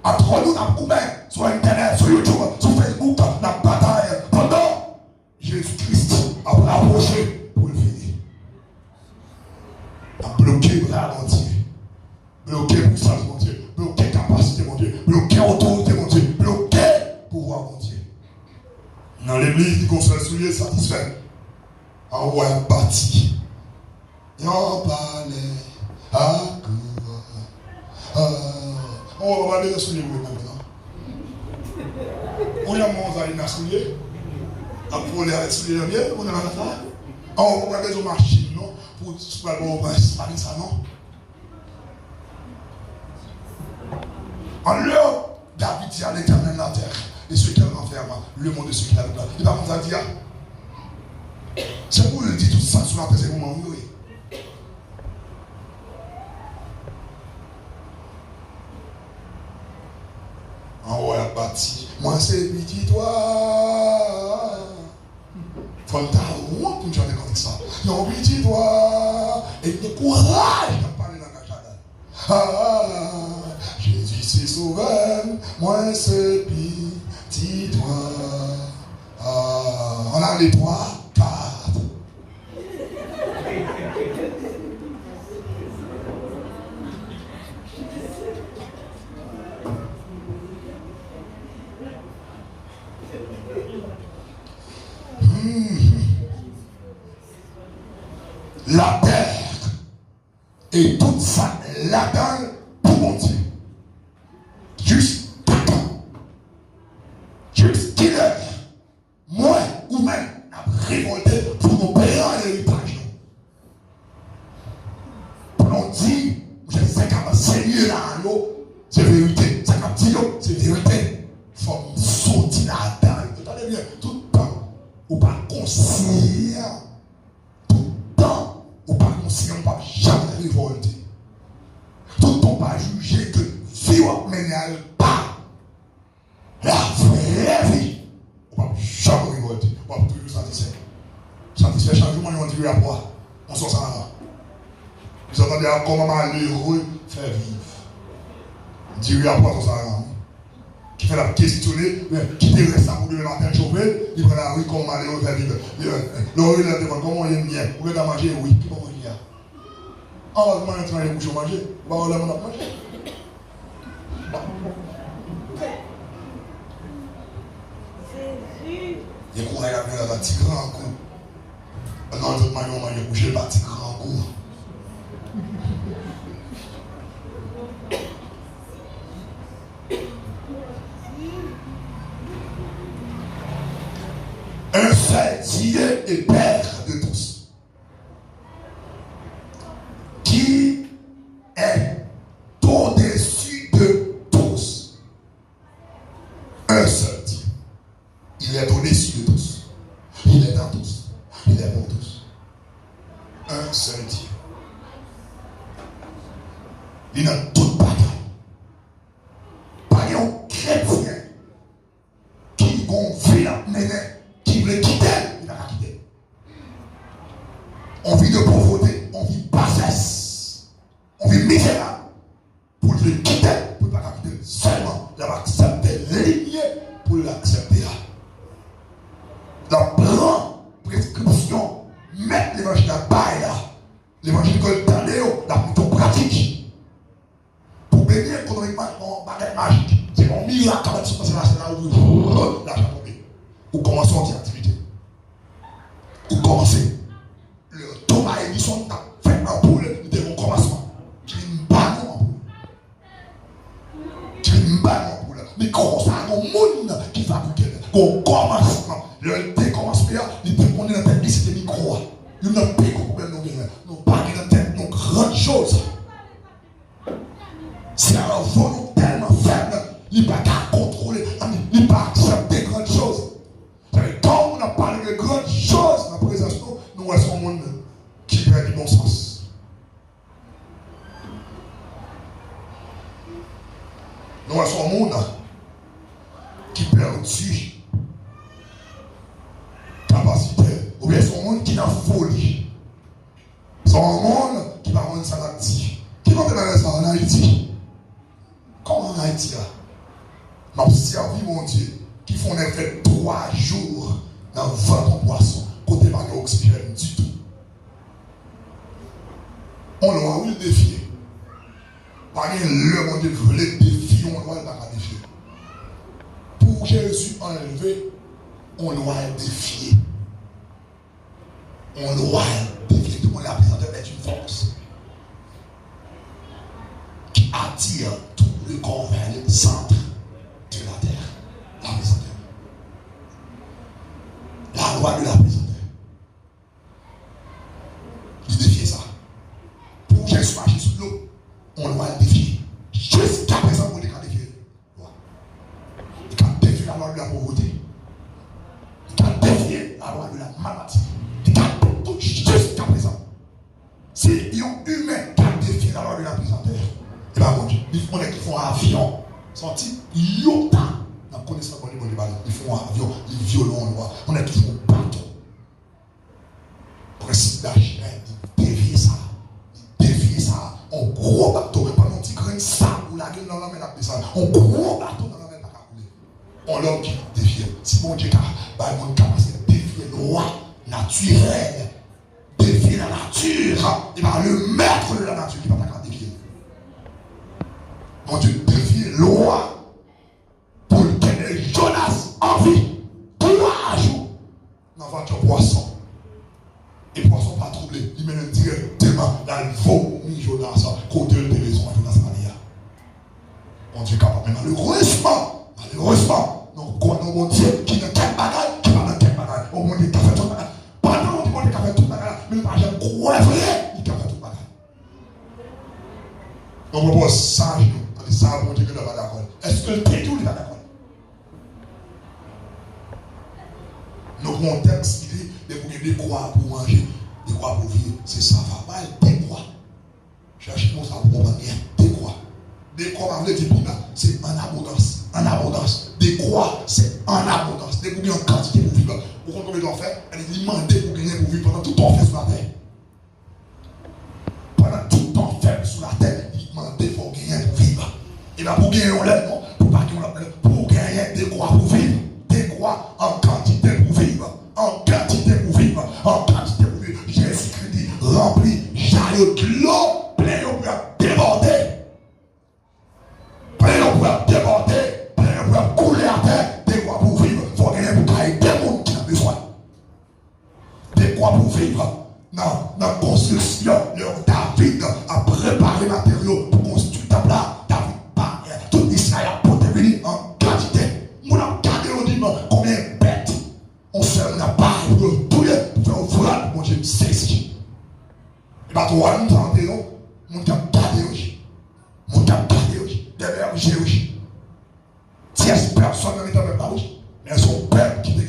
Entre nous, la coupe, sur Internet, sur YouTube, sur Facebook, la bataille pendant Jésus-Christ a approché pour le finir. A bloqué le bras, mon Dieu. Bloqué puissance, mon Dieu. Bloqué capacité, mon Dieu. Bloqué autorité, mon Dieu. Bloqué pouvoir, mon Dieu. Dans l'église, il construit un soulier satisfait. En haut, un bâti. Et on parlait à quoi? On va aller le soulier maintenant. On a mangé un soulier. Après, on a soulier le mieux. On a la fin. On va aller aux machines, non? Pour se faire bon, ça, non? En l'heure, David dit à l'éternel la terre. Et ceux qui ont enfermé, le monde de ceux qui l'ont fait. Il va vous dire. C'est pour lui dire tout ça sur la terre, c'est pour m'envoyer. En haut, elle bâti. Moi, c'est petit, toi. Faut le temps, pour me chanter comme ça. Non, petit, toi. Et le courage de parler dans la jardin. Ah, je sauveur, moi ce petit doigt. On a les 3, 4. La terre et toute ça là-dedans pour mon Dieu. Juste qu'il est, moi ou même, a révolté pour nous payer un héritage. Pour nous dire, je sais qu'à Seigneur là, c'est vérité. C'est comme dit, c'est vérité. Il faut nous sortir là-dedans. Attendez bien, tout le temps, ou pas conscient. Tout le temps, ou pas conscient, ou pas jamais révolté. Tout le temps, pas juger que vie ou mener pas. La vraie vie, on ne peut jamais révolter. On peut toujours satisfaire. Satisfaire changement, on dit à quoi? On s'en sort là. Vous entendez comment malheureux faire vivre. Dire à quoi on s'en sort là. Qui fait la questionner, qui te reste à vous demain matin chauffé, il prend la rue comme malheureux faire vivre. L'oreille là devant, comment il y a vous voulez manger? Oui, comment il y a? On va demander à les coucher manger. On va aller manger. Il y a courant à la petit grand coup. Non, toute manière, on va coucher le petit grand coup. Un seul Dieu et Père de tous, qui est au-dessus de tous. Un seul Dieu. Il est au-dessus de tous. Il est dans tous. Il est pour tous. Un seul Dieu. Il a toute bataille. Pas un chrétien qui confie la ménée, qui veut quitter, il va la quitter. On vit de pauvreté, on vit bassesse, on vit misérable. Pour le quitter, pour ne pas quitter seulement, il va accepter l'lignée pour l'accepter. La prend prescription, mettre l'évangile à bail là, l'évangile que le tendez, la plutôt pratique. Pour bénir économiquement, mon baguette magique, c'est mon miracle quand tu passes là où là, ou commencer en activité. Ou commencer. Le Thomas Edison a fait un poule de mon commencement. Qui me bat en poule. Qui me bat en poule. Mais comment ça, un monde qui fabrique, qu'on commencement. Le décommencement, il peut prendre dans la tête, c'est des micros. Il n'a pas de problème, nous pas dans la tête, nous grandes choses. C'est un volonté tellement faible, il n'a pas qu'à contrôler, il n'a pas accepter grandes choses. Quand on a parlé de grandes choses dans la présence, nous restons un monde qui perd du bon sens. Nous restons un monde qui perd du capacité. Ou bien c'est un monde qui est en folie. C'est un monde qui va rendre ça en Haïti. Qui va faire ça en Haïti? Comment en Haïti là? M'a servi mon Dieu qui font un effet 3 jours dans 20 poissons, côté pas d'oxygène du tout. On doit le défier. Par le mon Dieu veut le défier, on doit le défier. Pour Jésus enlevé, on doit le défier. On doit le défier. Tout le monde l'a présenté avec une force qui attire tout le corps vers le centre de la terre. La présenteur. La loi de la présenteur. Il défie ça. Pour Jésus marcher sur l'eau, on doit le défier. Jusqu'à présent, on est qu'à défier. Il qu'à défier la loi de la pauvreté. Il qu'à défier la loi de la maladie. Il qu'à tout jusqu'à présent. Si il y a un humain qui a défié la loi de la présenteur, et bien mon Dieu, ils font un avion. Sorti, yota. Dans la connaissance de ils font un avion, ils violent loi. On est toujours au bateau. Principe d'agir, il dévie ça. Il dévie ça. En gros bateau, pendant qu'il graine ça, ou la gueule dans la main, la descend. On gros bateau dans la mer, pas couler. On l'homme qui défie. Si mon Dieu a une capacité de défier le roi naturel, défier la nature, il va le maître de la nature qui va t'accorder défier. Mon Dieu défie le roi pour tenir Jonas en vie 3 jours dans votre poisson. Et poisson pas troublé, il mène directement dans le vomi Jonas, côté de maison Jonas Maria. Mon Dieu capable, mais malheureusement, non, quoi, non, mon Dieu, qui n'a qu'un bagage, qui va dans quel bagage. Oh mon Dieu, qui a fait tout bagage. Pendant mon Dieu, qui a fait tout bagage, mais il n'a jamais croire vrai, il a fait tout bagage. On propose ça, on dit ça, mon Dieu, que nous va d'accord. Est-ce que le pays tout, il va d'accord? Nous avons un texte qui dit, des croix pour manger, des croix pour vivre, c'est ça, va mal, des croix. Cherchez-moi ça pour manger, des croix. Des croix, c'est en abondance. En abondance. Des croix, c'est en abondance. Des croix en quantité pour vivre. Vous comprenez combien d'en faire? Elle dit demander pour gagner pour vivre pendant tout ton fait sur la terre. Pendant tout ton fait sur la terre, il demandait pour gagner pour vivre. Et bien pour gagner, on l'aide, non? Pour pas gagner, on l'aide. Pour gagner des croix pour vivre. Des croix en quantité pour vivre. En quantité pour vivre. En quantité pour vivre. Jésus-Christ dit rempli, chariot de l'eau, plein d'eau pour déborder. Plein d'eau pour déborder. Plein d'eau pour couler à terre. Des croix pour vivre. Il faut gagner pour gagner des mondes qui ont besoin. Des croix pour vivre. Dans la construction, David a préparé les matériaux pour construire ta place. David parle. Tout Israël a porté venir en quantité. On a regardé au dimanche combien de bêtes on se n'a pas pour tout le pour faire ouvrir pour Dieu. C'est ici. Et bien, toi, nous t'en disons, mon Dieu, gardez aussi. Mon Dieu, gardez aussi. Des bergers aussi. 10 personnes ne mettent pas aussi. Mais elles sont peuple qui te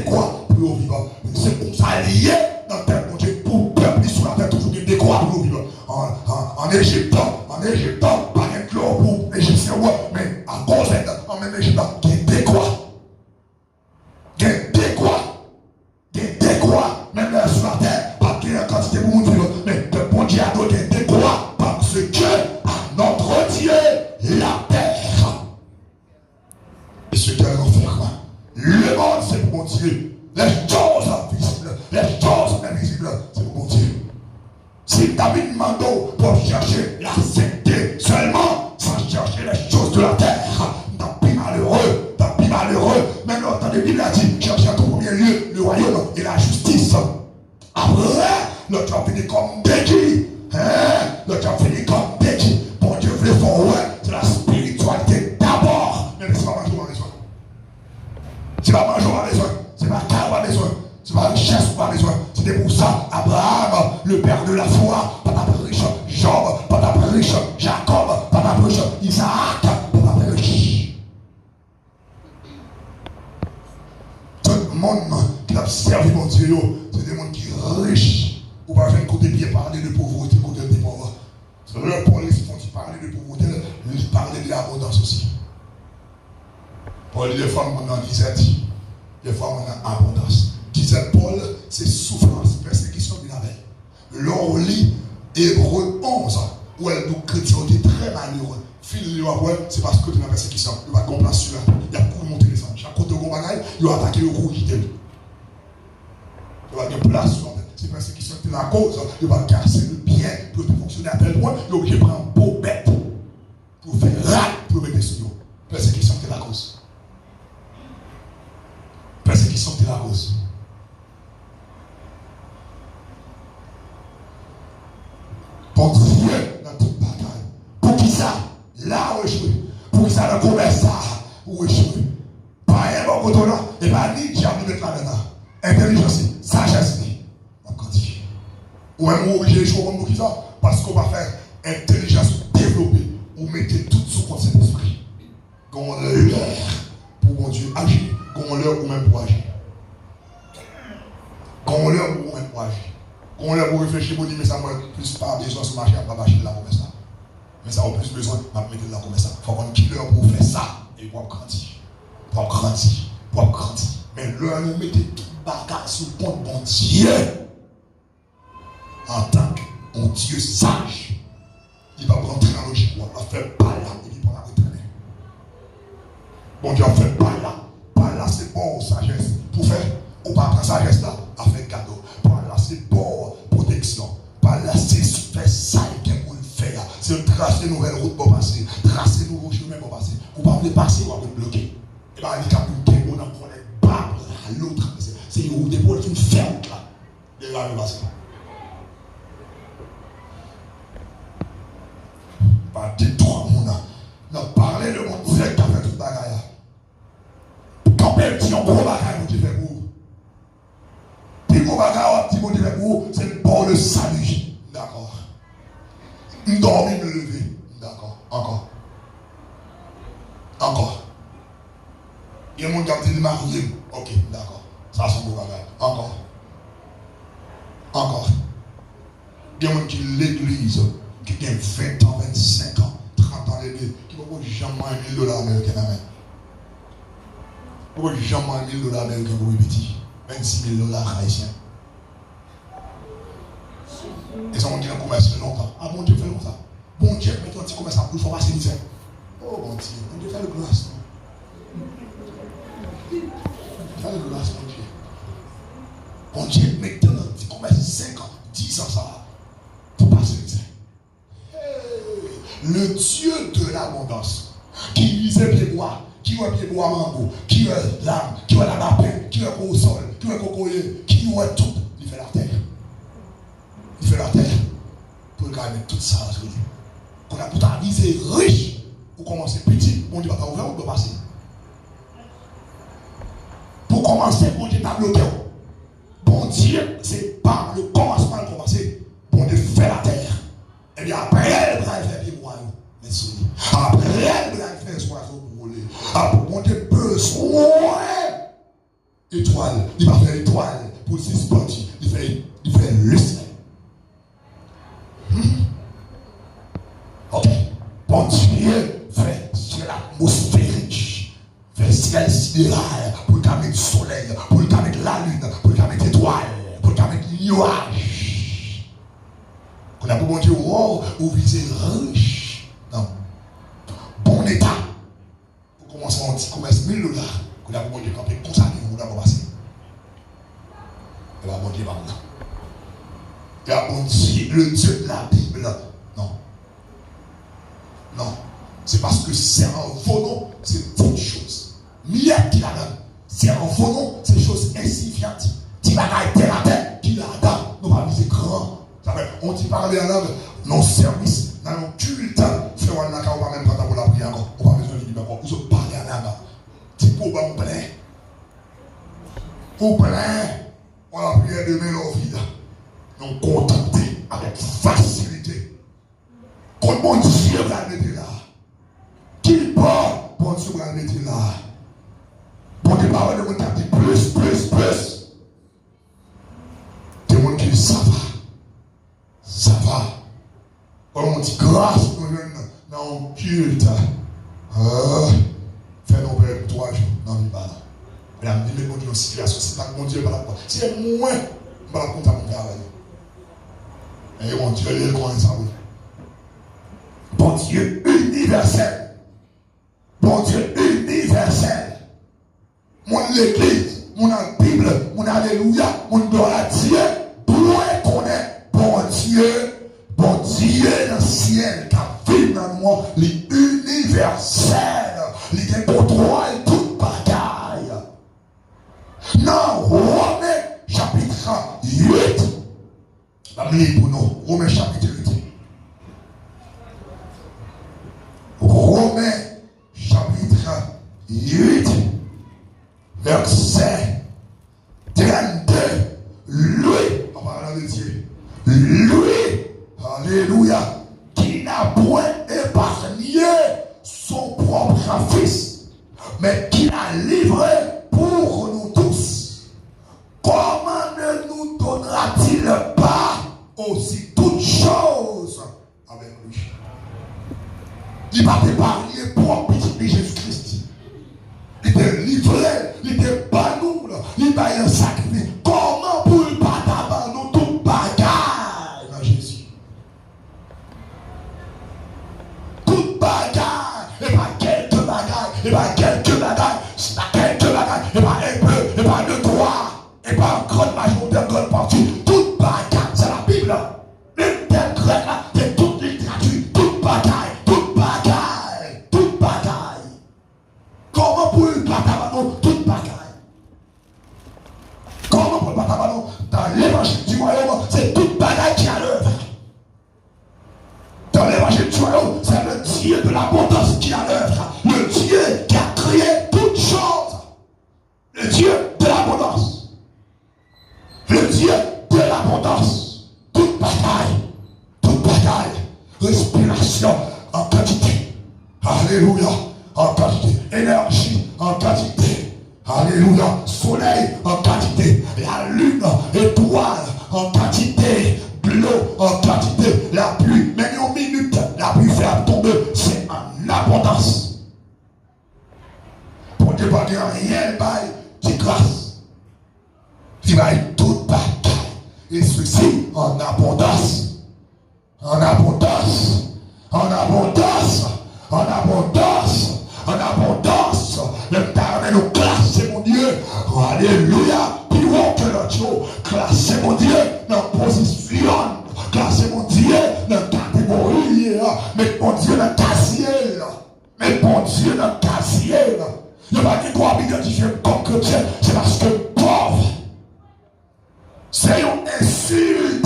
quoi pour vivre. C'est comme ça lié dans le peuple, mon Dieu, pour peuple sur la terre, toujours des quoi pour vivre. En Égypte, pas un clore pour l'Égyptien, mais à cause en même Égypte, il y a des quoi. Il y a des quoi. Il y a des quoi. Même là sur la terre, pas qu'il y a une quantité pour vivre, mais le bon Dieu a donné des quoi parce que à notre Dieu, la terre. Et ce qu'elle va faire quoi? Le monde, c'est pour mon Dieu. Les choses invisibles, les choses invisibles, c'est pour mon Dieu. Si David Mando pour chercher la sainteté seulement, sans chercher les choses de la terre, tant pis malheureux, même l'autre de Bible a dit, chercher en tout premier lieu le royaume et la justice. Après, le temps finit comme Béki. Le temps finit comme Béki. Bon Dieu veut faire, c'est la spiritualité d'abord. Mais c'est pas manger à besoin. C'est pas manger à besoin. C'est pas car à besoin. C'est pas richesse ou pas besoin. C'était pour ça, Abraham, le père de la foi, papa riche, Job, papa riche, Jacob, papa riche, Isaac, papa riche. Tout le monde qui a servi mon Dieu, c'est des gens qui sont riches. Ou pas faire un côté bien parler de pauvreté, côté des pauvres. C'est leur Paul, ils font parler de pauvreté, ils parlent de l'abondance aussi. Paul, des femmes, on en disait, des fois, on a abondance. Disait Paul, c'est souffrance, persécution d'une abeille. L'on lit Hébreux 11, où elle nous chrétiens étaient très malheureux. C'est parce que tu as la persécution. Il va comprendre sur la il y a beaucoup de monter les sangs. Chaque côté de mon bagage, il va attaquer le rouge. Il va avoir une place. C'est persécution qui est la cause. Il va casser le bien pour fonctionner à tel point. Il est obligé de prendre un beau bête pour faire râle pour mettre sur nous. Persécution qui est la cause. Persécution qui est la cause. Pour Dieu dans toute bataille. Pour qui ça? Là où échouer. Pour qui ça dans le commerce ça? Où échouer. Pas un bon côté là. Et pas ni diable mettre là-dedans. Intelligence, sagesse. On dit. Ou même où j'ai échoué comme qui ça? Parce qu'on va faire intelligence développée. Ou mettez tout sous conseil d'esprit. Qu'on l'heure pour mon Dieu agir. Qu'on l'heure ou même pour agir. Qu'on l'heure ou même pour agir. Qu'on l'a pour réfléchir, pour dire, mais ça m'a plus pas besoin de marcher, à pas marcher là comme ça. Mais ça a plus besoin de mettre là comme ça. Il faut qu'on killer pour faire ça. Et pour grandir. Pour grandir. Pour grandir. Mais là, nous mettons tout bagage sous le pont de bon Dieu. En tant qu'un Dieu sage, il va prendre la logique, il va faire pas là, et il va la retenir. Bon Dieu a fait par là c'est bon sagesse. Pour faire, ou pas prendre sagesse là, a fait cadeau. Par là c'est bon protection. Par là c'est faire ça qu'il faut le faire. C'est tracer une nouvelle route pour passer, tracer un nouveau chemin pour passer. Vous ne pouvez pas passer, vous pouvez bloquer. Et bien il y a bloqué, on en connaît pas à l'autre. C'est où des boules qui ferment là. De là, le passer. Pas des trois mounas. N'a parlé de mon frère qui a fait toute bagaille. Quand même, si on gros bagaille, on dit fait pour. Puis gros bagaille, on dit fait pour, c'est pour le salut. D'accord. Dormir, me lever. D'accord. Encore. Encore. Il y a un monde qui a dit marié. Ok, d'accord. Ça, c'est un gros bagaille. Encore. Encore. Il y a un monde qui l'église. Qui a 20 ans, 25 ans, 30 ans, qui ne peut jamais $1 000 américains. Qui ne peut jamais $1 000 américains pour petit. 26 $000 haïtiens. Et ça, on dit un commerce longtemps. Ah, bon Dieu, fait comme ça. Bon Dieu, mettons un petit commerce à plus, il faut passer l'hiver. Oh, bon Dieu, fait le glace. Fait le glace, mon Dieu. Bon Dieu, mettons un petit commerce 5 ans, 10 ans, ça va. Pour passer l'hiver. Le Dieu de l'abondance, qui lisait pied bois, qui voit pied bois mango, qui voit l'âme, qui voit la lapin, qui voit le sol, qui voit le cocoyer, qui voit tout, il fait la terre. Il fait la terre pour garder tout ça sur lui. Qu'on a tout avisé riche pour commencer petit, on dit pas ouvert, on peut passer. Pour commencer, on dit pas bloqué. Bon Dieu, c'est par le commencement de commencer, on dit faire la terre. Et bien après, il va faire des moyens. Après, il va faire des oiseaux pour voler. Après, on a besoin d'étoiles. Il va faire étoile pour 6 parties. Il fait le ciel. Ok. Bon Dieu fait sur l'atmosphérique. Fait ciel sidéral pour le mettre du soleil, pour le mettre la lune, pour le mettre l'étoile, pour le mettre le nuage. Qu'on a pour dire, wow, vous visez riche. Non. Bon état. Pour commencer à petit commerce $1 000. Qu'on a pour dire, quand on consacre, vous n'avez pas passé. Et là, bon Dieu, par là. Et là, on dit, le Dieu de la Bible. Non. Non. C'est parce que c'est un faux nom, c'est toute chose. Miette qui la donne. C'est un faux nom, c'est des choses insignifiantes. Tu vas terre à terre, qui la donne. Nous, pas viser grand. On dit parler en langue, non service, dans nos cultes, c'est on n'a pas même pas pour la prière encore. On n'a pas besoin de dire encore. Vous avez parlé en langue. C'est pour vous plein. Vous plein. On a prière de nos vies. Nous contenter avec facilité. Quand mon Dieu va mettre là. Qui parle, bon Dieu va mettre là. Bon Dieu va mettre plus. Des gens qui savent. Ça va. On dit grâce dans le culte. Fais nos pères 3 jours. Non, il pas là. Mesdames, dis moi dans une situation. C'est pas que mon Dieu n'est pas là. C'est moi. Je ne vais pas compter à mon travail. Et mon Dieu, il est loin de ça. Bon Dieu universel. Bon Dieu universel. Mon église, mon Bible, mon Alléluia, mon gloire à Dieu. Loin qu'on est. Bon Dieu dans le ciel, qui vit dans moi, l'universel, il contrôle toute bagaille. Dans Romains chapitre 8, la Bible pour nous, Romains chapitre 8. Romains chapitre 8, verset 32. Lui, en parlant de Dieu, lui, alléluia, qui n'a point épargné son propre fils, mais qui l'a livré pour nous tous. Comment ne nous donnera-t-il pas aussi toutes choses avec lui? Il va t'épargner pour petit Jésus-Christ. Il te livré, il te banoul, il va y sacrifice. Comment pour ne pas t'abandonner tout bagaille dans Jésus? Toute bagaille, et pas quelques bagailles, et pas quelques bagailles. l'abondance qui est à l'œuvre. Le Dieu qui a créé toutes choses. Le Dieu de l'abondance. Le Dieu de l'abondance. Toute bataille, respiration en quantité. Alléluia, en quantité. Énergie en quantité. Alléluia, soleil en quantité. La lune, étoile en quantité. De l'eau en quantité. La pluie, même en minute, la pluie fait tomber. C'est en abondance. Pour ne pas dire rien, qui grâce. Il va être toute bataille. Et ceci en abondance. En abondance, en abondance, en abondance, en abondance. L'éternel nous classe, mon Dieu. Alléluia. Plus haut que notre jour. Classez mon Dieu dans position. Classez mon Dieu dans catégorie. Mais mon Dieu dans casier. Mais mon Dieu dans casier. Il n'y a pas de quoi m'identifier comme chrétien. C'est parce que pauvre. C'est une insulte.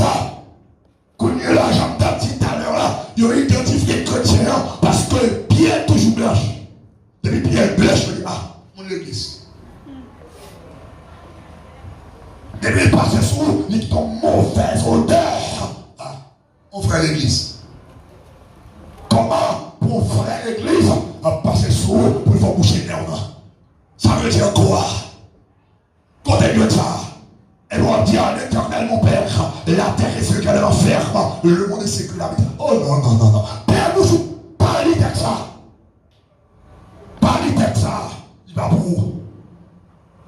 Qu'on y a là, j'entends dit tout à l'heure là, ils ont identifié chrétien parce que Pierre toujours blanche. Depuis Pierre blanche, je dis, ah, mon église. Depuis passer sous, il y a une mauvaise odeur. Ah, on ferait l'église. Comment pour faire l'église, passer sous pour faire boucher les nerfs? Ça veut dire quoi? Quand elle dit ça, elle doit dire à l'Éternel, mon Père, la terre est ce qu'elle est enfer, le monde est séculaire. Oh non, non, non, non. Père, nous jouons pas les textes ça. Pas les textes ça. Il va pour.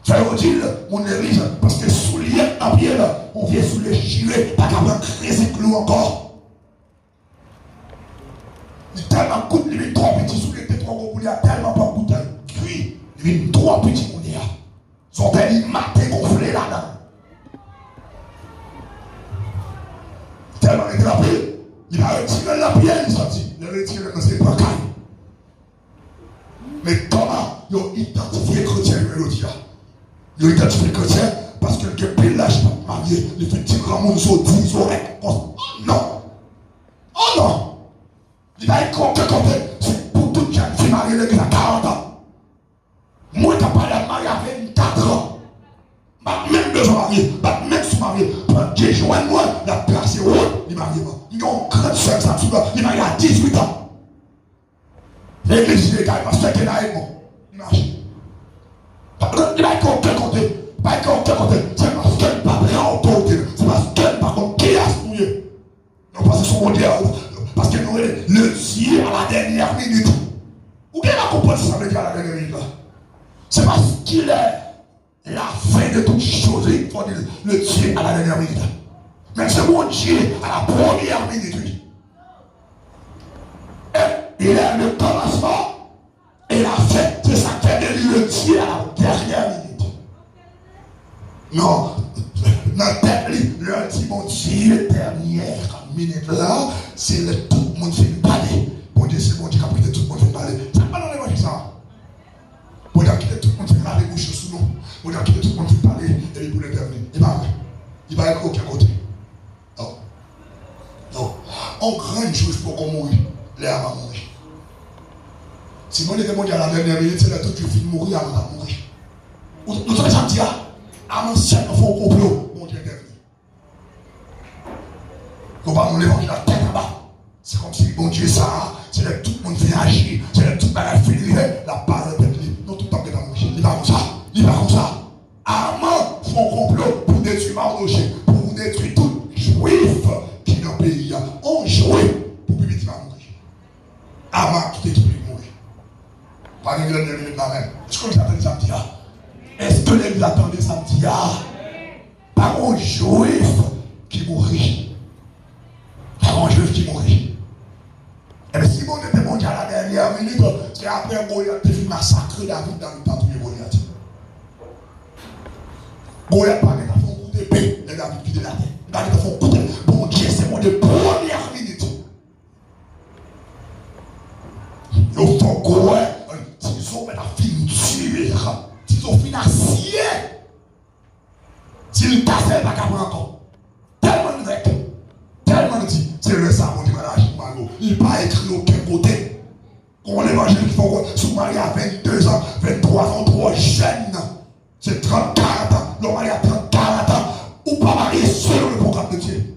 Ça veut dire, mon église, parce que soulier à pied, on vient sous les gilets, pas qu'à avoir créé clous encore. Il y a tellement de coups, il y a trois petits souliers, il y a trop gros, il y a tellement pas de coups de cuit. Il y a trois petits mouniers. Ils sont tellement matés gonflés là-dedans. Tellement écrapé, il a retiré la pierre, il a dit, il a retiré dans ses bras. Mais comment ils ont identifié le chrétien, ils ont identifié le chrétien parce que le pays là, je ne suis pas marié, il fait petit grand monde, ils ont dit, ils ont oh non, oh non, il va être compté, c'est pour toute jeune fille mariée depuis 40 ans. Moi, tu n'as pas la mariée à 24 ans. Même deux ans mariés, même si marié, pendant 10 jours, moi, la place est haute, il marie pas. Il y a un grand soeur, ça me il marie à 18 ans. L'église, il est quand même, parce que là, il marche. Il va être aucun côté, pas aucun côté, c'est parce qu'elle n'a pas en autorité, c'est parce qu'elle, par contre, qui a souillé. Non, parce que son modèle, parce qu'elle aurait le ciel à la dernière minute. Ou bien la comprendre ça veut dire à la dernière minute là? C'est parce qu'il est. La fin de toutes choses, il faut dire le Dieu à la dernière minute. Mais c'est mon Dieu à la première minute. Et il est le commencement et la fin. C'est ça qui fait de lui le Dieu à la dernière minute. Non, dans tête, le dit mon Dieu, dernière minute là, c'est le tout le monde fait parler. Bon Dieu, c'est mon Dieu qui a pris tout le monde fait parler. Ça n'a pas dans l'évangile ça. Bon Dieu, tout le monde fait parler, bouche sous nous. On a quitté tout le monde qui parlait et il voulait intervenir. Il va être aucun côté. Non. Non. On grand juge pour qu'on mourir. Léa va mourir. Si on est demandé à la dernière minute, c'est là tout qui finit mourir avant de mourir. Nous sommes samedi là. À l'ancien, il faut un complot. Mon Dieu intervenir. On va nous lever la tête là-bas. C'est comme si bon Dieu ça, c'est là que tout le monde fait agir. C'est là que tout le monde fait finir. La parole est non tout le temps que tu as mourir. Il va comme ça. Il va comme ça. Amant font complot pour détruire Mardoché, pour détruire tout juif qui est dans le pays. On joue pour que petit va mourir. Amant qui t'équipe de mourir. Pas de grande minute là même. Est-ce que vous attendez samedi là? Est-ce que vous attendez samedi là? Pas un juif qui mourit. Pas un juif qui mourit. Et bien si vous êtes monté à la dernière minute, c'est après Goliath qui fait massacrer David dans le temps de Goliath. Goliath pas de fond coup d'épée, les David qui de la terre. David a fait coup d'épée. Bon Dieu, c'est mon de première minute. Ils font quoi? Ils ont fait la finture. Ils ont fait l'acier. S'ils cassent, pas qu'à prendre encore. Tellement de tellement de c'est le savon du mariage. Il n'a pas écrit aucun côté. Qu'on l'évangile qui font sous marié à 22 ans, 23 ans, trop jeune. C'est 30, 40 ans. L'homme marié à 30, 40 ans. Ou pas marié selon le programme de Dieu.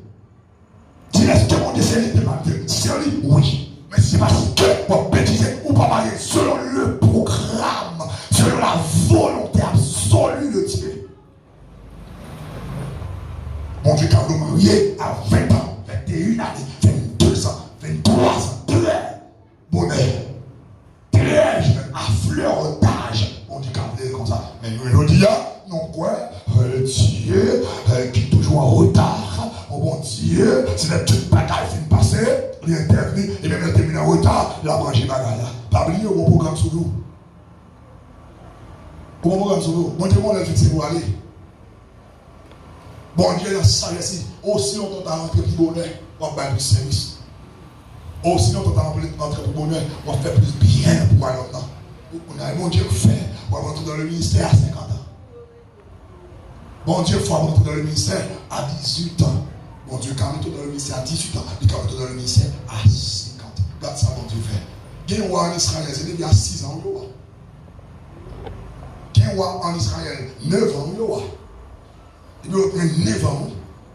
Dis est-ce que mon Dieu c'est l'idée de Dieu? Si on dit oui. Mais c'est parce que vous bêtisez ou pas marié selon le programme, selon la volonté absolue de Dieu. Mon Dieu, quand vous mariez à 20 ans, 21 années, 22 ans, 23 ans, très bonheur. Très jeune, à fleur d'âge. On dit quand vous êtes comme ça. Mais nous disons, non quoi, Dieu qui est toujours en retard. Oh bon Dieu, c'est la toute bataille fin passée, il est intervenu, et même il termine en retard, il a branché bagarre là. Pas oublier mon programme sur nous. Mon programme sur nous. Bon Dieu, mon fixé pour aller. Bon Dieu, il a sagesse. Aussi longtemps tu as rentré pour bonheur, on va faire plus service. Aussi longtemps tu as rentré pour bonheur, on va faire plus bien pour aller maintenant. On a mon Dieu fait, on va rentrer dans le ministère à 50 ans. Bon Dieu, il faut rentrer dans le ministère à 18 ans. Bon Dieu, quand on est dans le ministère à 18 ans, il quand on est dans le ministère à 50 ans. Regarde ça, bon Dieu fait. Il y a un roi en Israël, c'est il y a 6 ans, il y a un roi en Israël, 9 ans, il y a 9 ans,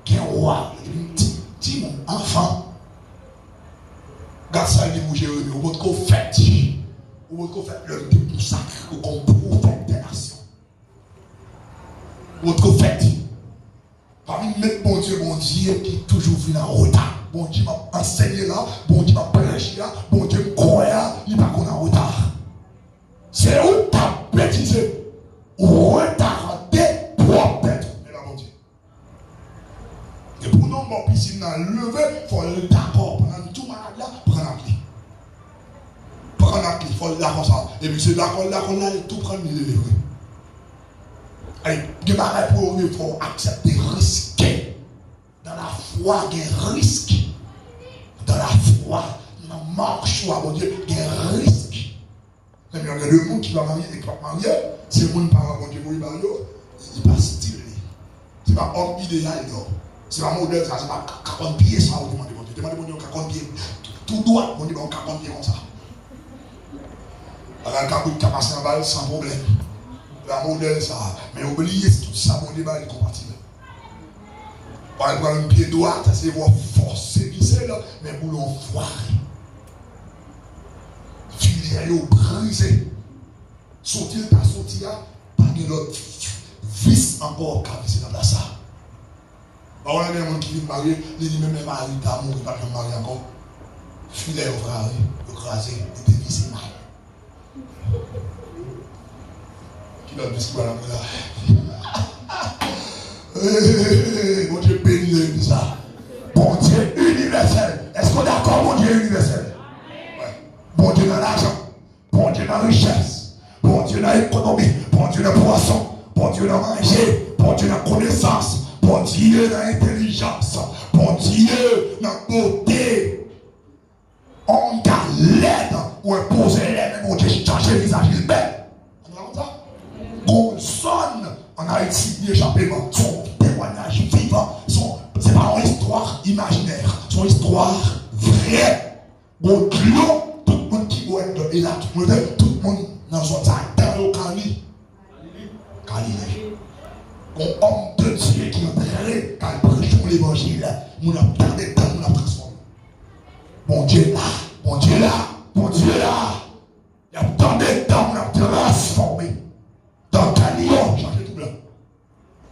il y a un roi, petit enfant. Regarde ça, il dit, vous Jérémie, au bout de qu'on fait, le début sacré, qu'on prophète des nations. Au bout de qu'on fait. Parmi mettre bon Dieu qui est toujours venu en retard. Bon Dieu m'a enseigné là, bon Dieu m'a prêché là, bon Dieu me croit là, il va qu'on en retard. C'est où t'as bêtisé, ou retardé pour bête. Mais là, bon Dieu. Et pour nous, mon piscine n'a levé, il faut le d'accord, pendant tout malade là, prendre la clé. Prendre la clé, il faut le d'accord ça. Et puis c'est d'accord là, tout prendre, il est livré. Il faut accepter risquer. Dans la foi, il y a un risque. Dans la foi, dans la marche, mon Dieu, il y a un risque. Mais il y a le monde qui va marier et qui va marier. C'est le monde qui va marier, il n'est pas stylé. Ce n'est pas homme idéal. Ce n'est pas modèle, ça. Ce n'est pas 40 pieds, ça. Demandez mon Dieu, 40 pieds. Tout droit, mon Dieu, 40 pieds comme ça. Alors, quand vous passez en balle, sans problème. La modèle, ça. Mais oubliez tout ça, mon débat est compatible. On va prendre un pied droit, c'est voir forcer visser là, mais boulon foiré. Filière brisé. Sortir, pas sortir, pas de l'autre vis encore cassé dans la salle. On a des gens qui viennent marier, ils disent même les maris, t'as mouru, pas de marier encore. Filet au frère, écrasé, et dévissé mal. Qui va dire quoi là? Mon Dieu béni ça. Bon Dieu universel. Est-ce qu'on est d'accord, mon Dieu universel? Ouais. Bon Dieu dans l'argent. Bon Dieu dans la richesse. Bon Dieu dans l'économie. Bon Dieu dans le poisson. Bon Dieu dans manger. Bon Dieu dans la connaissance. Bon Dieu dans l'intelligence. Bon Dieu dans la beauté. On a l'aide ou imposer l'aide, mais mon Dieu changer le visage, il est belle. On a ça? On sonne en Haïti, l'échappement, son témoignage vivant, c'est pas une histoire imaginaire, son histoire vraie. Bon Dieu, tout le monde qui voit et là, tout le monde dans son temps, dans le Galilée. Un homme de Dieu qui entrait quand il prêche l'évangile, nous avons gardé le temps, nous l'avons transformé. Bon Dieu là, bon Dieu là, bon Dieu là, il y a tant de temps, nous l'avons transformé. Dans le camion, changé tout blanc.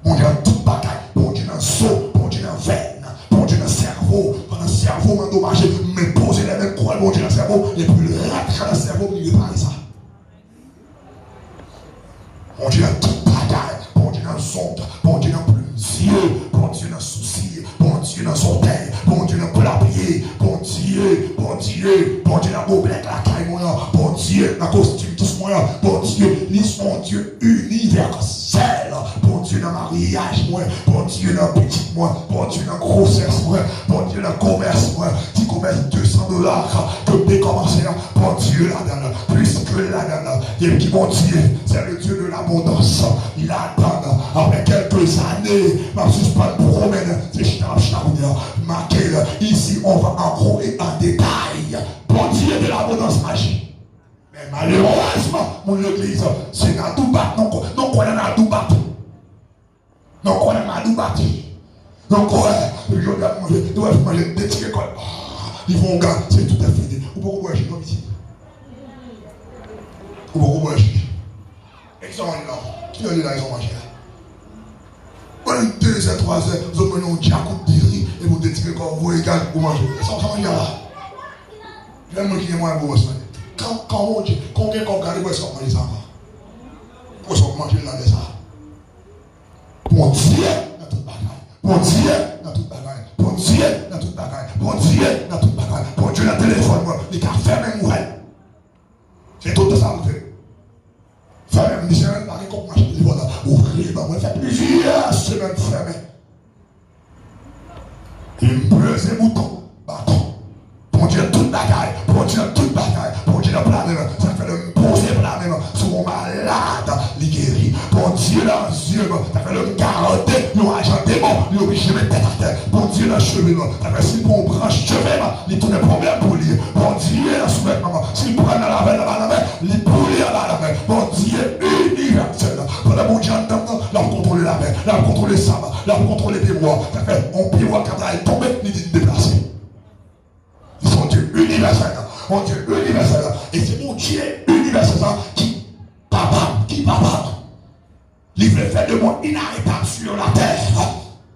Bon Dieu dans toute bataille, bon Dieu dans le seau, bon Dieu dans la veine, bon Dieu dans le cerveau, dans le cerveau m'endommager, me poser les mêmes croix, bon Dieu dans le cerveau, et puis le rentrer dans le cerveau pour lui réparer ça. Bon Dieu dans toute bataille, bon Dieu dans le sonde, bon Dieu dans les yeux, bon Dieu dans le souci, bon Dieu dans son tête, bon Dieu dans le clapier, bon Dieu, bon Dieu, bon Dieu dans le gobelet, la caille moyen, bon Dieu dans le costume, tout ce moyen, bon Dieu, mon Dieu universel, bon Dieu dans le mariage, bon Dieu dans le petit, bon Dieu dans la grossesse, bon Dieu dans le commerce, qui commerce $200, que dès commencer, bon Dieu là-dedans, plus que là-dedans, et puis bon Dieu, c'est le Dieu de l'abondance, il attend, après quelques années, ma suspens promène, c'est marqué, ici on va en gros et en détail, bon Dieu de l'abondance magique. malheureusement, mon église, c'est dans tout bat. Non, qu'on est dans tout bat. Non, qu'on est dans tout bat. Non, qu'on est, je dois manger des petits écoles. Ils vont gagner, c'est tout à fait. Ou pourquoi moi, je suis comme ici? Ou pourquoi moi, je suis? Ils sont là. Qui est là, ils ont mangé là? Pendant 2 heures, 3 heures, vous avez un petit coup de riz et vous détirez comme vous égale pour manger. Ils sont manger là. J'aime qui est moins beau. Quand on dit, quand on regarde, vous sont manger ça. Vous sont manger là de ça. Bon Dieu, dans toute bagaille. Bon Dieu, dans toute bagaille. Bon Dieu, dans toute bagaille. Bon Dieu, dans toute bagaille. Bon Dieu, dans le téléphone, il a fermé mon rêve. C'est tout ça, vous faites. Fermé, je ne sais pas comment je dis, voilà, ouvrir, moi, fait plusieurs semaines fermées. Il me pleuse les moutons, bâton. Pour dire toute bagaille, pour dire toute bagaille, pour dire le planète, ça fait le poser le planète, sur mon malade, il guérit. Pour dire dans les yeux, ça fait le garder, le agent démon, il oblige de mettre à terre. Pour dire le cheveu, ça fait si on branche cheveux, il tourne les problèmes pour lui. Pour dire la sous-vêtement, s'il prend la main, il poulie la main. Pour dire universel. Pour le bon Dieu, là, on contrôle la main, là, on contrôle ça, là, on contrôle les pieds-bois. Ça fait, on pied-bois, quand elle est tombée, il dit déplacer. Ils sont Dieu universel, mon Dieu universel. Et c'est mon Dieu universel qui papa. Il veut faire de moi inarrêtable sur la terre.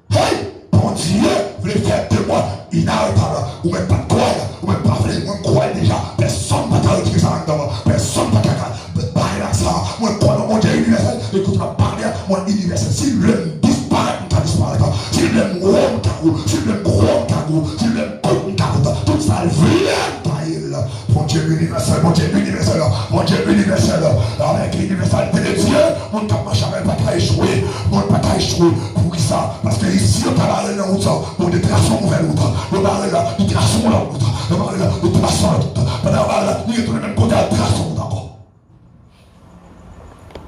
Hey, mon Dieu veut faire de moi inarrêtable. Ou même pas de croire, ou même pas vrai, moi croire déjà. Personne ne va t'arrêter ça dans moi. Personne ne va parler là ça. Moi crois dans mon Dieu universel. Écoute, ma parler, moi universel. S'il veut disparaître, il va disparaître. S'il veut gros carreau, s'il veut gros carreau, s'il veut tout ça vient. Mon Dieu universel, mon Dieu universel, mon Dieu universel, avec l'universalité de Dieu, mon ne peut jamais pas échouer, mon ne peut pas échouer. Pour qui ça? Parce que ici, on t'a parlé dans l'autre, pour des traçons nouvelles route, on parle là, nous traçons la route, on parle là, nous traçons la route, on parle là, nous sommes le même côté, nous traçons encore.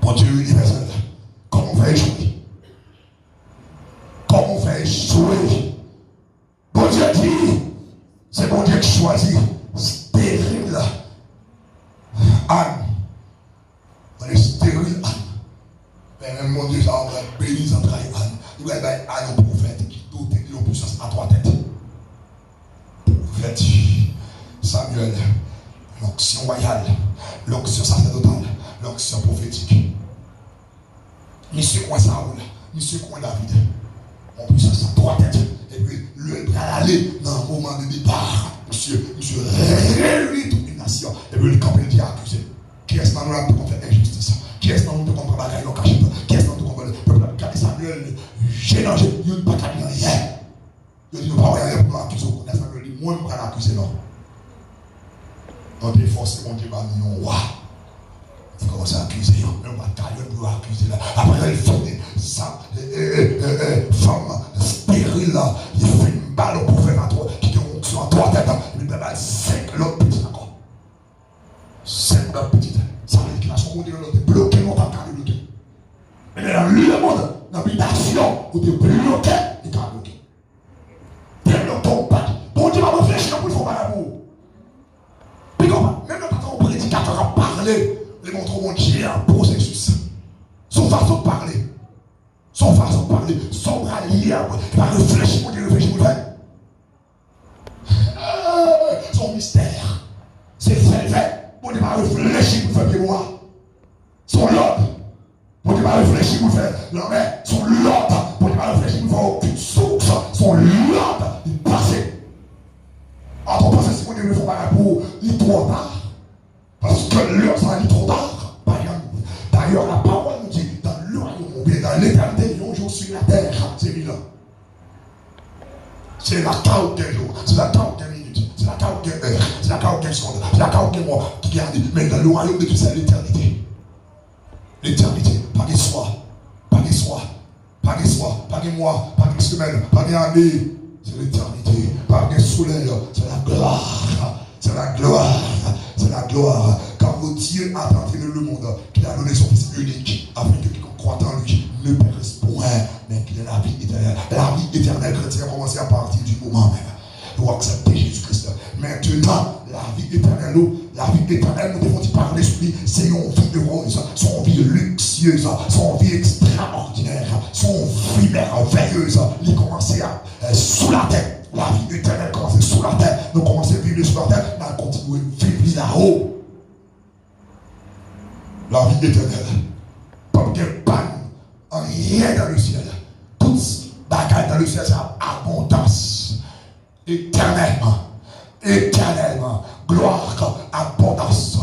Mon Dieu universel, comment on fait échouer? Comment on fait échouer? Bon Dieu dit, c'est bon Dieu qui choisit. Stérile. Anne. On est stérile, Anne. Mais même mon Dieu, ça va bénir, ça travaille Anne. Il va y avoir Anne au prophète qui doute de l'opposition à 3 têtes. Prophète Samuel. L'onction royale. L'onction sacerdotale. L'onction prophétique. Monsieur Coin Saoul. Monsieur Coin David. On puissance à 3 têtes. Et puis, le bras aller dans un moment de départ. Monsieur réunit toute une nation. Et puis, le camp est accusé. Qui est-ce dans nous qui peut faire injustice? Qui est-ce dans nous qui peut comprendre la bagaille en cachette? Qui est-ce dans nous qui peut comprendre la bagaille Samuel? J'ai nagé, il n'y a pas qu'à dire rien. Il dit, nous ne pouvons pas rien pour l'accuser. Samuel dit, moi, je ne peux pas l'accuser, non. On est forcé, mon Dieu, nous, roi. Il commence à accuser, on va tailler pour accuser. Après, il fait ça, femme stérile, il fait une balle pour faire un toit, qui est sur 3 têtes, il fait 5 l'autre petite encore. 5 l'autre petite. Ça veut dire qu'il a son côté de l'autre, bloqué, non pas carré bloqué. Mais dans le monde, dans l'habitation, où tu es bloqué, il est bloqué. Bien le ton pas. Bon Dieu va réfléchir pour le faire mal à vous. Puis comment, même quand on prédicateur a parlé, les montrons mon Dieu un processus. Son façon de parler. Son façon de parler. Son bras lié à moi. Il va réfléchir, mon Dieu, réfléchir, mon Dieu. Son mystère. C'est fait. Mon Dieu va réfléchir pour faire moi. Son l'ordre. Mon Dieu va réfléchir pour faire l'homme. Son l'ordre. Mon Dieu va réfléchir pour faire aucune source. Son l'ordre. Il passe. En ton processus, mon Dieu, il ne faut pas pour. Il est trop tard. Parce que l'heure, ça dit trop tard. D'ailleurs, la parole nous dit, dans le royaume, bien dans l'éternité, il y a un jour sur la terre, c'est 1000 ans. C'est la 40 jours, c'est la 40 minutes, c'est la 40 heures, c'est la 40 secondes, c'est la 40 mois qui garde. Mais dans le royaume de Dieu, c'est l'éternité. L'éternité, pas des soirs, pas des soirs, pas des soirs, pas des mois, pas des semaines, pas des années. C'est l'éternité, pas des soleils, c'est la gloire. C'est la gloire, c'est la gloire. Quand Dieu a tant aimé le monde, qu'il a donné son Fils unique, afin que quiconque croit en lui ne périsse point, mais qu'il ait la vie éternelle. La vie éternelle chrétienne a commencé à partir du moment même. Pour accepter Jésus-Christ. Maintenant, la vie éternelle, nous devons y parler sur extraordinaire, son vie merveilleuse, il commençait à sous la terre. La vie éternelle commençait sous la terre. Nous commençons à vivre sous la terre, mais on continue à vivre là-haut. La vie éternelle. Pas de panne, rien dans le ciel. Tout bagage dans le ciel, c'est abondance. Éternellement. Éternellement. Gloire, abondance.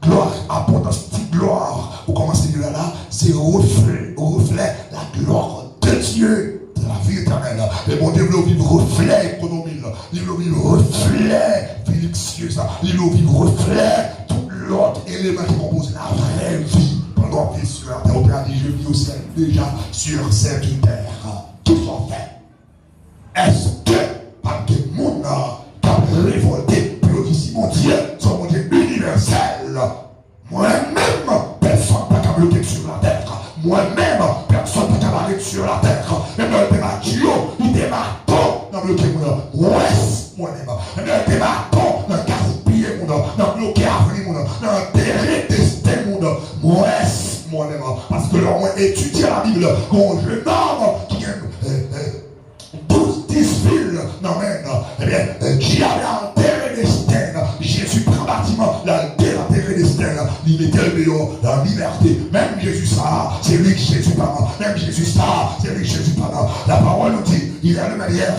Gloire, abondance, petite gloire. Vous commencez à dire là, c'est reflet la gloire de Dieu, de la vie éternelle. Et mon Dieu, il vivre reflet économique, il vivre reflet félixieuse, il vivre reflet tout l'autre élément qui compose la vraie vie. Pendant que sur la terre, on a dit, je vis au ciel déjà sur cette terre. Tout sont fait. Est-ce que, par des monde qui a révolté, puis ici, mon Dieu, son mon Dieu universel, moi-même, personne n'a qu'à bloquer sur la terre. Moi-même, personne n'a qu'à barrer sur la terre. Même dans le Dieu, il démarre dans le bloquer mon ouest, moi-même. Même dans le démarre dans le gaspiller mon dans le bloquer avenir mon dans le détester mon ouest, moi-même. Parce que l'on a étudié la Bible, mon jeune homme qui gagne 12-10 villes, non, mais, eh bien, qui avait enterré des stèles. Jésus prend le bâtiment, il a enterré des stèles, il mettait le meilleur, la liberté. Même Jésus, ça, c'est lui qui Jésus parle. Même Jésus, ça, c'est lui qui Jésus parle. La parole nous dit, il est le meilleur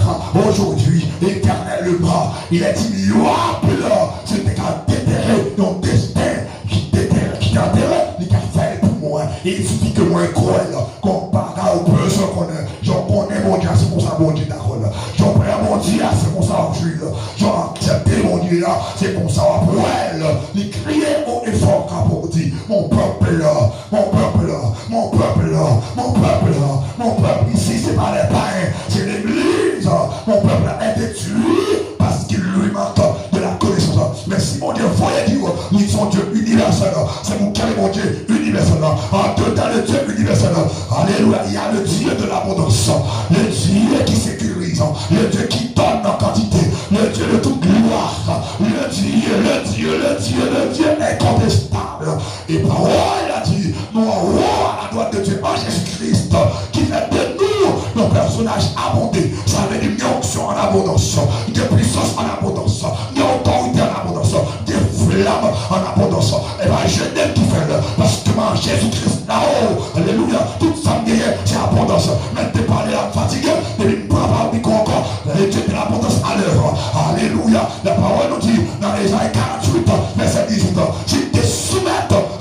aujourd'hui, éternellement. Il est immuable, c'était qu'à déterrer nos destins, qui déterre, il a fait pour moi. Et il suffit que moi, croie, qu'on parle aux personnes qu'on a. J'en connais mon Dieu, c'est pour ça mon Dieu d'accord. J'en prie mon Dieu, c'est pour ça je suis là. J'en accepte mon Dieu là, c'est pour ça pour elle. Il criait haut et fort pour dire, mon peuple là, mon peuple là, mon peuple là, mon peuple là, mon peuple ici, c'est pas les païens, c'est l'église. Mon peuple est détruit parce qu'il lui manque de la connaissance. Mais si mon Dieu voyait dire, ils sont Dieu universel, c'est mon quel mon Dieu universel. En dedans le Dieu universel, alléluia, il y a le Dieu de l'abondance, le Dieu qui sécurise, le Dieu qui donne en quantité, le Dieu de toute gloire, le Dieu incontestable. Et parole a dit, nous avons à la droite de Dieu en Jésus-Christ, qui fait de nous nos personnages abondés. Ça veut dire une onction en abondance, des puissances en abondance, des autorités en abondance, des flammes en abondance. Et bien je n'aime qui fait le, parce que moi Jésus-Christ là-haut, alléluia, toute sa vie c'est abondance. Même t'es pas là fatigué, et il ne prend pas le micro encore. Et Dieu de l'abondance à l'œuvre. Alléluia. La parole nous dit dans Ésaïe 48, verset 18, si tu te soumets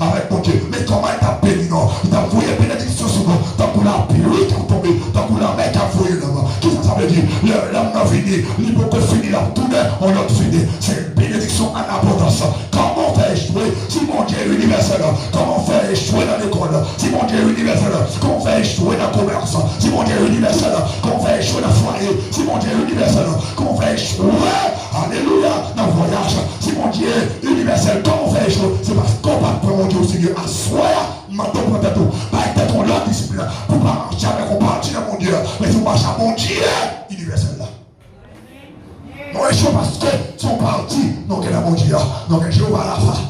avec mon Dieu, mais comment il t'a béni, non? Il t'a envoyé bénédiction sur nous, tant qu'on a pluie qui a tombé, tant qu'on a mec qui a envoyé l'homme. Qu'est-ce que ça veut dire? L'homme n'a fini, il peut que finir la tournée, on l'a fini. C'est une bénédiction en abondance. Comment on fait échouer si mon Dieu est universel? Comment on fait échouer dans l'école? Si mon Dieu est universel, comment on fait échouer dans le commerce? Si mon Dieu est universel, comment on fait échouer dans le foyer? Si mon Dieu est universel, comment on fait échouer? Alléluia, dans le voyage. Si mon Dieu est universel, comment on fait échouer? C'est parce qu'on va prendre mon Dieu au Seigneur à soi. Maintenant, peut-être, peut-être on l'a discipline pour pas marcher avec on partit dans mon Dieu, mais si on marche à mon Dieu universel là. Non, échouer parce que si on partit, non, qu'il y a mon Dieu, non, qu'il y a la fin.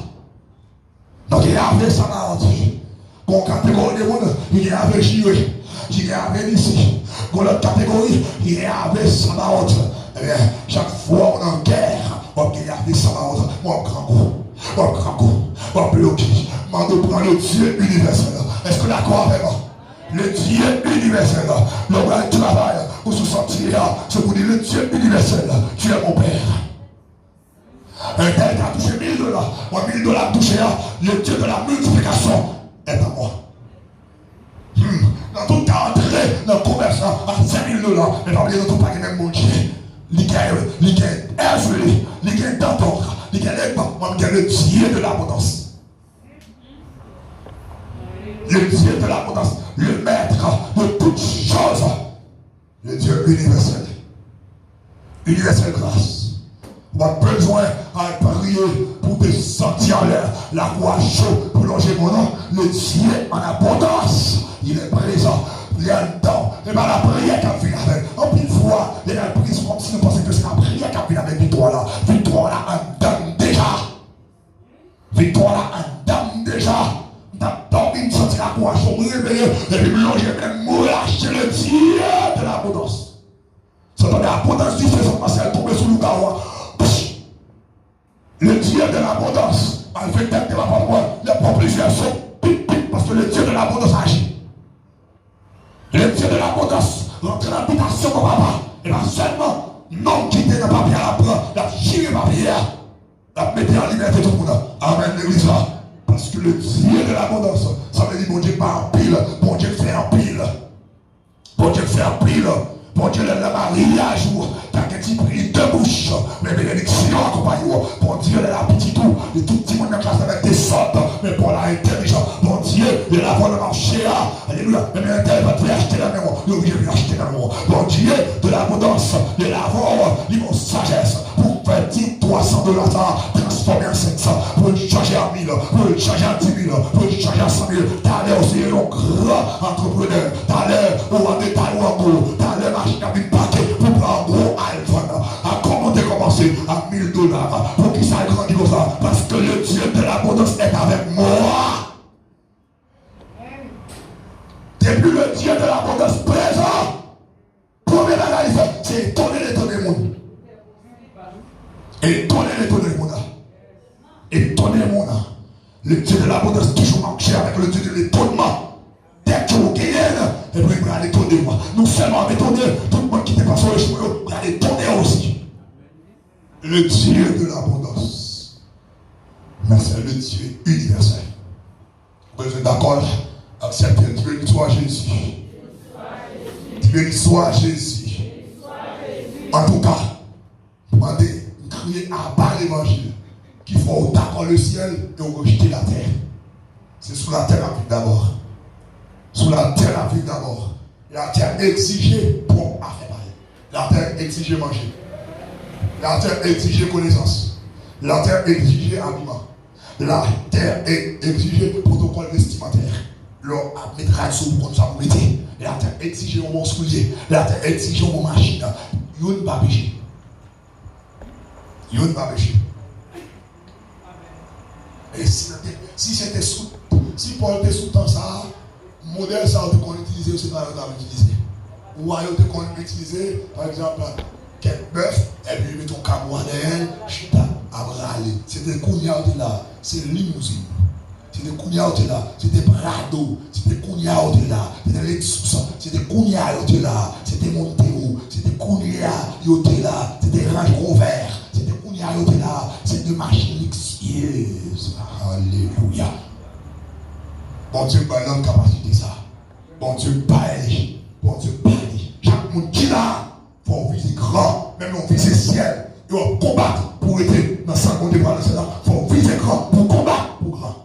Donc il y avait ça m'a dit. Qu'on catégorie de monde, il y avait Jiré, il y avait ici. Qu'on l'autre catégorie, il y avait Sabaoth. Eh bien, chaque fois on est en guerre, on y avait Sabaoth, mon grand coup, mon bloqué, mon de prendre le Dieu universel. Est-ce que d'accord avec moi? Le Dieu universel, le vrai travail, pour se sentir, c'est pour dire le Dieu universel, tu es mon Père. Un tel qui a touché $1000, moi $1000 touché, le Dieu de la multiplication est à moi. Dans tout cas, entrer dans le commerce à $5000, mais pas oublier de tout paquet même mon Dieu. Il gagne Hercule, il gagne Dantor, il gagne le Dieu de l'abondance. Le Dieu de l'abondance, le maître de toutes choses, le Dieu universel. Universelle grâce. On a besoin à prier pour te sentir la voix chaude pour loger mon nom. Le Dieu en abondance, il est présent. Il y a un temps, et bien la prière qu'a fait avec. En plus fois, il y a une prise comme si nous pensions que c'est la prière qu'a fait avec victoire là. Victoire là, en donne déjà. Victoire là, en donne déjà. Dans une sortie la voix chaude, réveillé, et puis plonger même mourir, acheter le Dieu de l'abondance. Ça donne l'abondance du feu, ça commence à tomber sous le carreau. Le Dieu de l'abondance, malgré tête de la parole, les propriétaires sont parce que le Dieu de l'abondance agit. Le Dieu de l'abondance rentre dans l'habitation de papa. Et pas seulement, non quitter le papier à la bras, la chier le papier, la mettre en liberté tout le monde. Amen, l'église. Parce que le Dieu de l'abondance, ça veut dire, bon Dieu, pas en pile, bon Dieu fait en pile. Bon Dieu fait en pile. Bon Dieu, le mariage, t'as qu'un petit prix de bouche, mais bénédiction accompagne. Bon Dieu, la petite tout, le tout petit monde de classe avec des sortes, mais pour la intelligence. Bon Dieu, il a pour le marché, alléluia, mais l'intel va te acheter la maison, il va acheter la maison. Bon Dieu, de l'abondance, de l'avoir, il va sagesse, pour faire 10, $300, transformer en 500, pour le changer en 1000, pour le changer en 10 000, pour le changer en 100 000. T'as l'air aussi un grand entrepreneur, t'as l'air ou en détail ou en gros, t'as l'air machine à une paquet pour prendre un gros iPhone. À comment commencer à $1000 pour qu'il s'aille grandir comme ça? Parce que le Dieu de l'abondance est avec moi. Depuis le Dieu de l'abondance présent, première analyse, c'est étonner l'étonner monde. Étonner l'étonner monde. Étonner le monde. Le Dieu de l'abondance toujours marché avec le Dieu de l'étonnement. Dès que vous gagnez, et puis vous allez étonner moi. Nous seulement étonner, tout le monde qui n'est pas sur le chemin, vous allez étonner aussi. Le Dieu de l'abondance. Mais c'est le Dieu universel. Vous êtes d'accord? Acceptez, Dieu soit Jésus. Dieu soit Jésus. En tout cas, demandez, criez à bas l'évangile. Qu'il faut d'accord le ciel et rejeter la terre. C'est sous la terre la vie d'abord. Sous la terre la vie d'abord. La terre exigée pour faire parler. La terre exigée manger. La terre exigée connaissance. La terre exigée habillement. La terre exigée protocole vestimentaire. L'on mettra sous pour nous mettre. La terre exigée au bon soulier. La terre exigée au bon machine. Il n'y a pas péché. Il n'y a pas péché. Et si c'était sous, si Paul était sous temps ça, modèle ça qu'on utilisait, c'est pas qu'on utilisé. Ou ailleurs qu'on utilisait, par exemple, quel bœuf, et puis mettons camoanel, chita, abralé. C'était Kounia là, c'est limousine. C'était Kounia là, c'était Prado, c'était Kounia là, c'était Lexus, c'était Kounia là, c'était Montero, c'était Kounia là, c'était Range Rover, c'était Kounia là, c'était machine luxueuse. Alléluia. Bon Dieu, pas l'homme capacité ça. Bon Dieu, pas elle. Bon Dieu, pas elle. Chaque monde qui là, il faut viser grand, même on vise ciel. Il faut combattre pour être dans 5 secondes de parler de cela. Il faut viser grand pour combattre pour grand.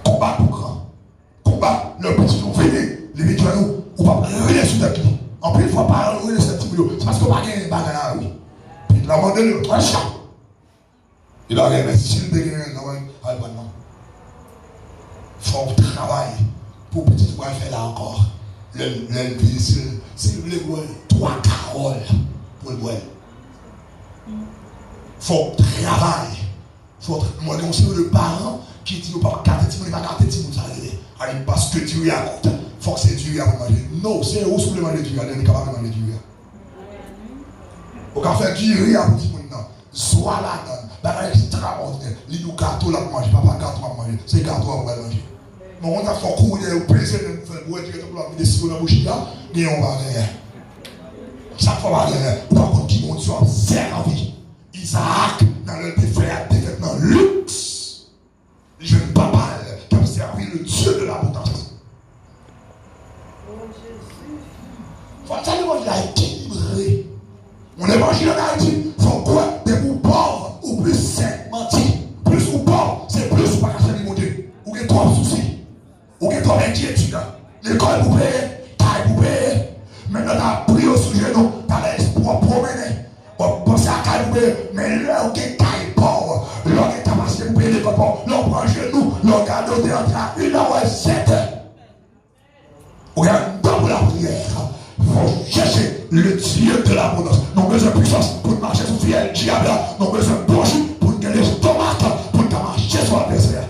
Combattre pour grand. Combattre le petit nous venez, les médias nous, on va rien sur la clé. En plus, il ne faut pas rien sur la clé. C'est parce qu'on va gagner une bagarre là, oui. Puis il a demandé le chat. Il a gagné, si il dégage, il faut travailler pour petit voir faire là encore. C'est le bois, 3 caroles pour le bois. Faut travailler. Moi, je suis le parent qui dit qu'il ne pas garder Timon, il va garder Timon, ça allait. Parce que Dieu est à côté. Il faut que c'est Dieu à manger. Non, c'est où sous le manger Dieu, il est capable de manger Dieu. On va faire Dieu à Timon, non. Soit là, c'est extraordinaire. Les gâteaux là pour manger, papa gâteau à manger, c'est gâteau à manger. Mais on a fait courir au plaisir de faire boire du gâteau pour la vie de la bouche là, mais on va rien. Chaque fois on va rien. Par contre, qui vont soit servi. Isaac, dans le frère, des vêtements luxe. Je ne pas mal qui a servi le Dieu de l'abondance. Il faut que l'évangile a équilibré. Mon évangile en Haïti, il faut quoi? Des vous pauvres ou plus sains, mentis. Plus ou pauvres, c'est plus pas qu'à mon Dieu. Ou qu'il y a trop de soucis. Ou qu'il y a trop d'inquiétude. L'école vous paye, taille vous paye. Maintenant, tu as pris au sujet, tu as l'espoir promener. On pense à taille vous paye, mais là, où est taille pauvre, là, où est tabassé vous paye l'école pauvre, là, on prend genou, là, on garde au théâtre à 1h07. Ou il y a un temps pour la prière. Il faut chercher le Dieu de l'abondance. Nous avons besoin de puissance pour marcher sur le fiel diable. Nous avons besoin de bouche pour gagner les tomates pour marcher sur l'adversaire.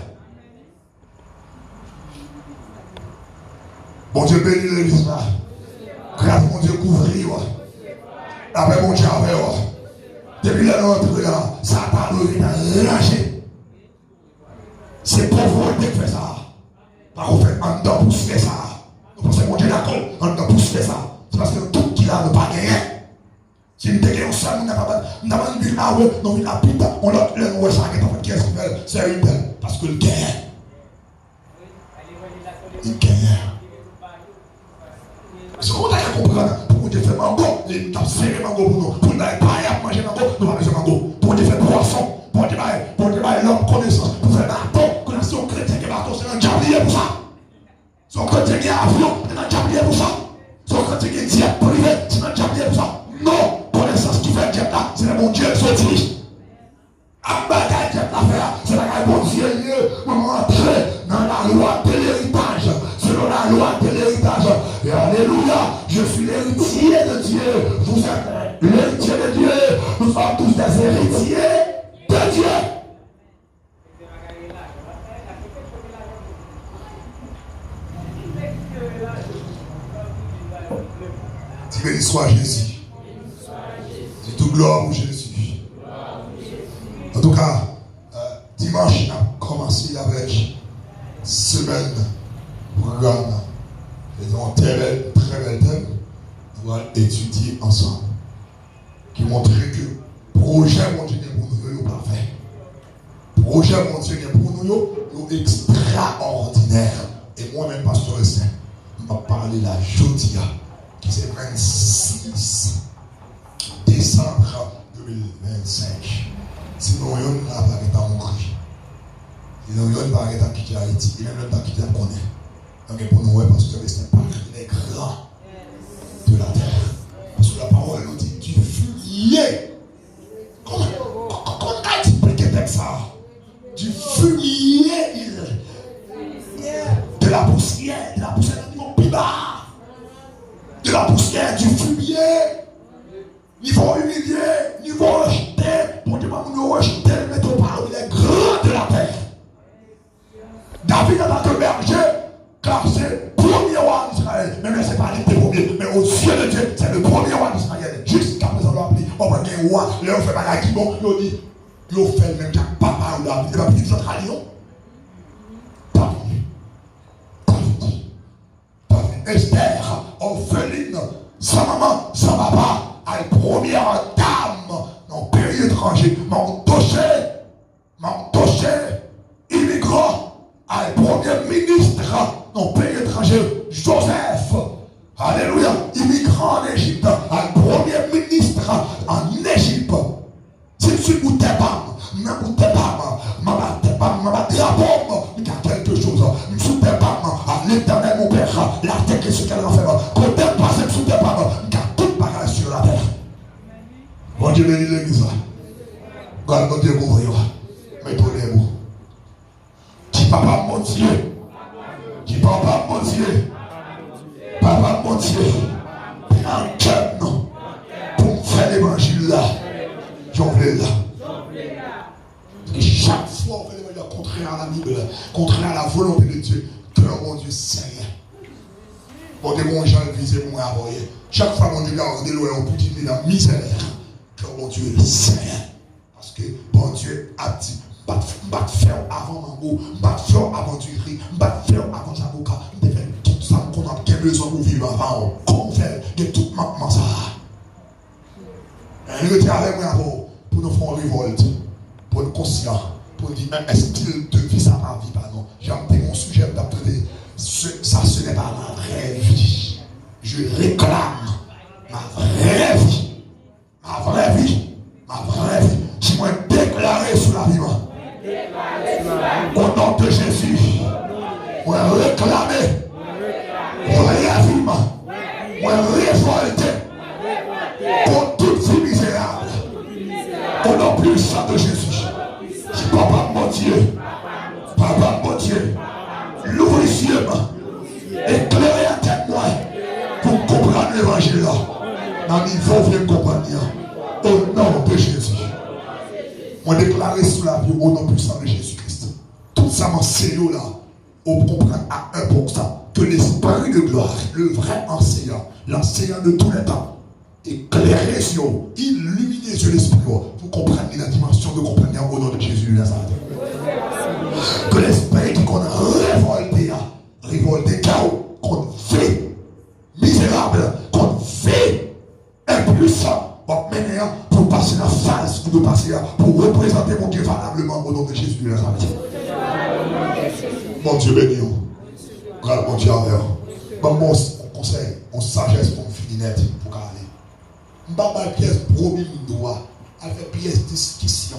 Bon Dieu bénit l'église là. Grâce mon Dieu couvrir. Après mon Dieu avec vous. Depuis l'entrée là, Satan est lâché. C'est pauvreté qui fait ça. Par contre, on doit pousser ça. Parce que mon Dieu d'accord, on doit pousser ça. C'est parce que tout qui a ne pas gagné. Si nous avons ça, nous n'avons pas de vie à eux, nous avons une pita, on a le ça qui est ce qu'il fait, c'est une belle. Parce que le gagne. Il gagne. Est-ce qu'on a compris? Pour Dieu faire mango, il a serré mango pour nous. Pour nous pas manger mango, nous allons manger mango. Pour Dieu faire poisson, pour Dieu faire l'homme connaissance, pour faire bateau, connaissance chrétien qui est bateau, c'est un diablier pour ça. Son chrétien qui est avion, c'est un diablier pour ça. Son chrétien qui est diable privé, c'est un diablier pour ça. Non, connaissance qui fait diable là, c'est le bon Dieu sorti. À bagaille diable l'affaire, c'est la bon Dieu, on entrer dans la loi de l'héritage. Selon la loi de l'héritage. Et alléluia, je suis l'héritier de Dieu. Vous êtes l'héritier de Dieu. Nous sommes tous des héritiers de Dieu. Si béni soit Jésus. C'est tout gloire pour Jésus. En tout cas, dimanche, on a commencé avec semaine. Programme, c'est un très bel thème. Nous allons étudier ensemble. Qui montre que projet mon Dieu pour nous, pas fait. Projet mon Dieu pour nous, extraordinaire. Et moi-même, pasteur Saint, je vais parler la Jodia, qui c'est 26 décembre 2025. Sinon, on n'a pas été en mourir. Sinon, on n'a pas été quitter Haïti. Il n'a pas quitté le connaît. Donc pour nous, parce que c'est pas il est grand de la terre. Parce que la parole nous dit du fumier. Comment on expliqué ça? Du fumier, de la poussière niveau plus bas. De la poussière, du fumier, niveau humilié, niveau rejeté. Pour Dieu, nous rejeter, mais ton parole, il est grand de la terre. David a tant que berger. Car c'est le premier roi d'Israël. Mais ce n'est pas les premiers. Mais aux yeux de Dieu, c'est le premier roi d'Israël. Jusqu'à présent, on dit, on va un roi. Là, on fait pas la bon. On dit, on fait même papa ou la vie. Il va plus de notre alliance. Pas venu. Esther, orpheline, sa maman, sa papa, à la première dame dans le pays étranger. Mantoché, immigrant, à la première ministre. Dans le pays étranger, Joseph, alléluia, immigrant en Égypte, un premier ministre en Égypte. Si tu ne goûtais pas, il y a quelque chose, je ne soutiens pas à l'éternel mon père, la terre qui est ce qu'elle a fait. Quand tu n'es pas, je ne soutiens pas, il y a tout bagage sur la terre. Bon Dieu bénit l'église. Regarde mon Dieu couvrir. Mettez-les-vous. Dis papa mon Dieu. Dis papa mon Dieu. Papa mon Dieu. En cœur non. Pour faire l'évangile là. J'en veux là. Et chaque fois on fait l'évangile contraire à la Bible, contraire à la volonté de Dieu, cœur mon Dieu Seigneur. Bon Dieu, mon Jean visé pour moi envoyer. Chaque fois mon Dieu garde loin au petit de la misère. Cœur mon Dieu Seigneur. Parce que bon Dieu a dit. Bat faire avant Mango, bat faire avant du riz, bat faire avant Jaboka, de faire tout ça, qu'on a quel besoin pour vivre avant, qu'on fait de tout maintenant ça. Et il était avec moi pour nous faire une révolte, pour nous conscients, pour nous dire, est-ce qu'il de vie ça ma vie, pardon. J'ai amené mon sujet d'appeler, ça ce n'est pas ma vraie vie. Je réclame ma vraie vie, ma vraie vie, ma vraie vie. Je m'ai déclaré sous la vie. Au nom de Jésus, on est réclamé, on est raviment, on est révolté pour toute vie misérable. Au nom puissant de Jésus, je papa mon Dieu, l'ouvre les yeux, éclairez à tête moi pour comprendre l'évangile là. Dans niveau viens comprendre. Au nom de Jésus. On déclare sous la vie au nom puissant de Jésus-Christ. Tout ça m'enseigne là, on comprend à 1% que l'esprit de de gloire, le vrai enseignant, l'enseignant de tous les temps, éclairer sur vous, illuminer sur l'esprit pour comprendre la dimension de comprendre au nom de Jésus de Nazareth. Que l'esprit qui qu'on a révolté chaos, qu'on fait misérable, qu'on fait impuissant, pour passer la phase ou de passer pour représenter mon Dieu valablement au nom de Jésus de Nazareth. Mon Dieu béni. Mon Dieu envers. Bon conseil, on sagesse pour finir net pour aller. M'baba pièce promis droit, elle fait pièce discussion.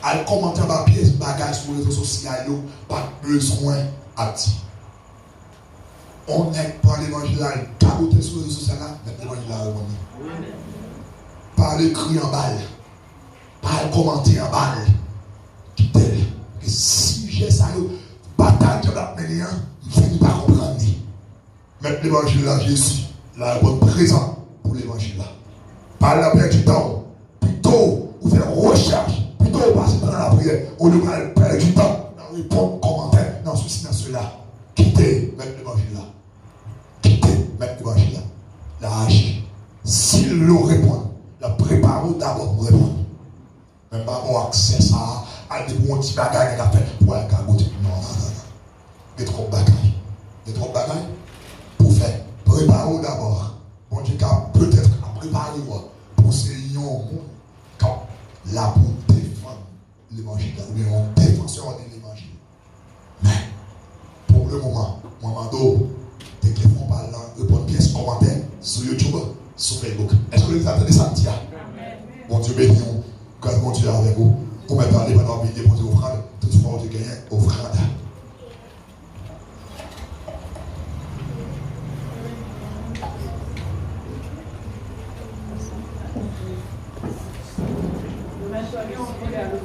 Elle commente ma pièce bagage sur les réseaux sociaux, pas besoin à dire. On n'est pas l'évangile là, caboter sur les réseaux sociaux là, mais l'évangile là au moment. Pas l'écrit en balle, pas le commenter en balle. Quittez. Et si j'ai ça, bataille de la mener, je ne vais pas comprendre. Mettre l'évangile là, Jésus, la bonne présent pour l'évangile là. Pas la perte du temps, plutôt, vous faites recherche, plutôt passer dans la prière, au lieu de perdre du temps, dans répondre, commentaire, dans ceci, dans cela. Quittez, mettre l'évangile là. Quittez, mettre l'évangile là. La agir. S'il le répond, la préparez d'abord pour répondre. Même pas avoir accès à des bons petits bagages à faire pour aller à côté. Non. Il y a trop de bagages. Il y a trop de bagages pour faire. Préparez d'abord. Bon Dieu, peut-être à préparer pour ces lions quand là pour défendre l'évangile, ou bien on défenseur de l'évangile. Mais pour le moment, Mamando, dès qu'ils font parler de bonnes pièces commentaires sur YouTube, sur Facebook. Est-ce que vous attendez ça? Bon Dieu béni, quand mon Dieu est avec vous, on va parler pendant la vidéo pour offrande, tout le monde gagne offrande. Nous allons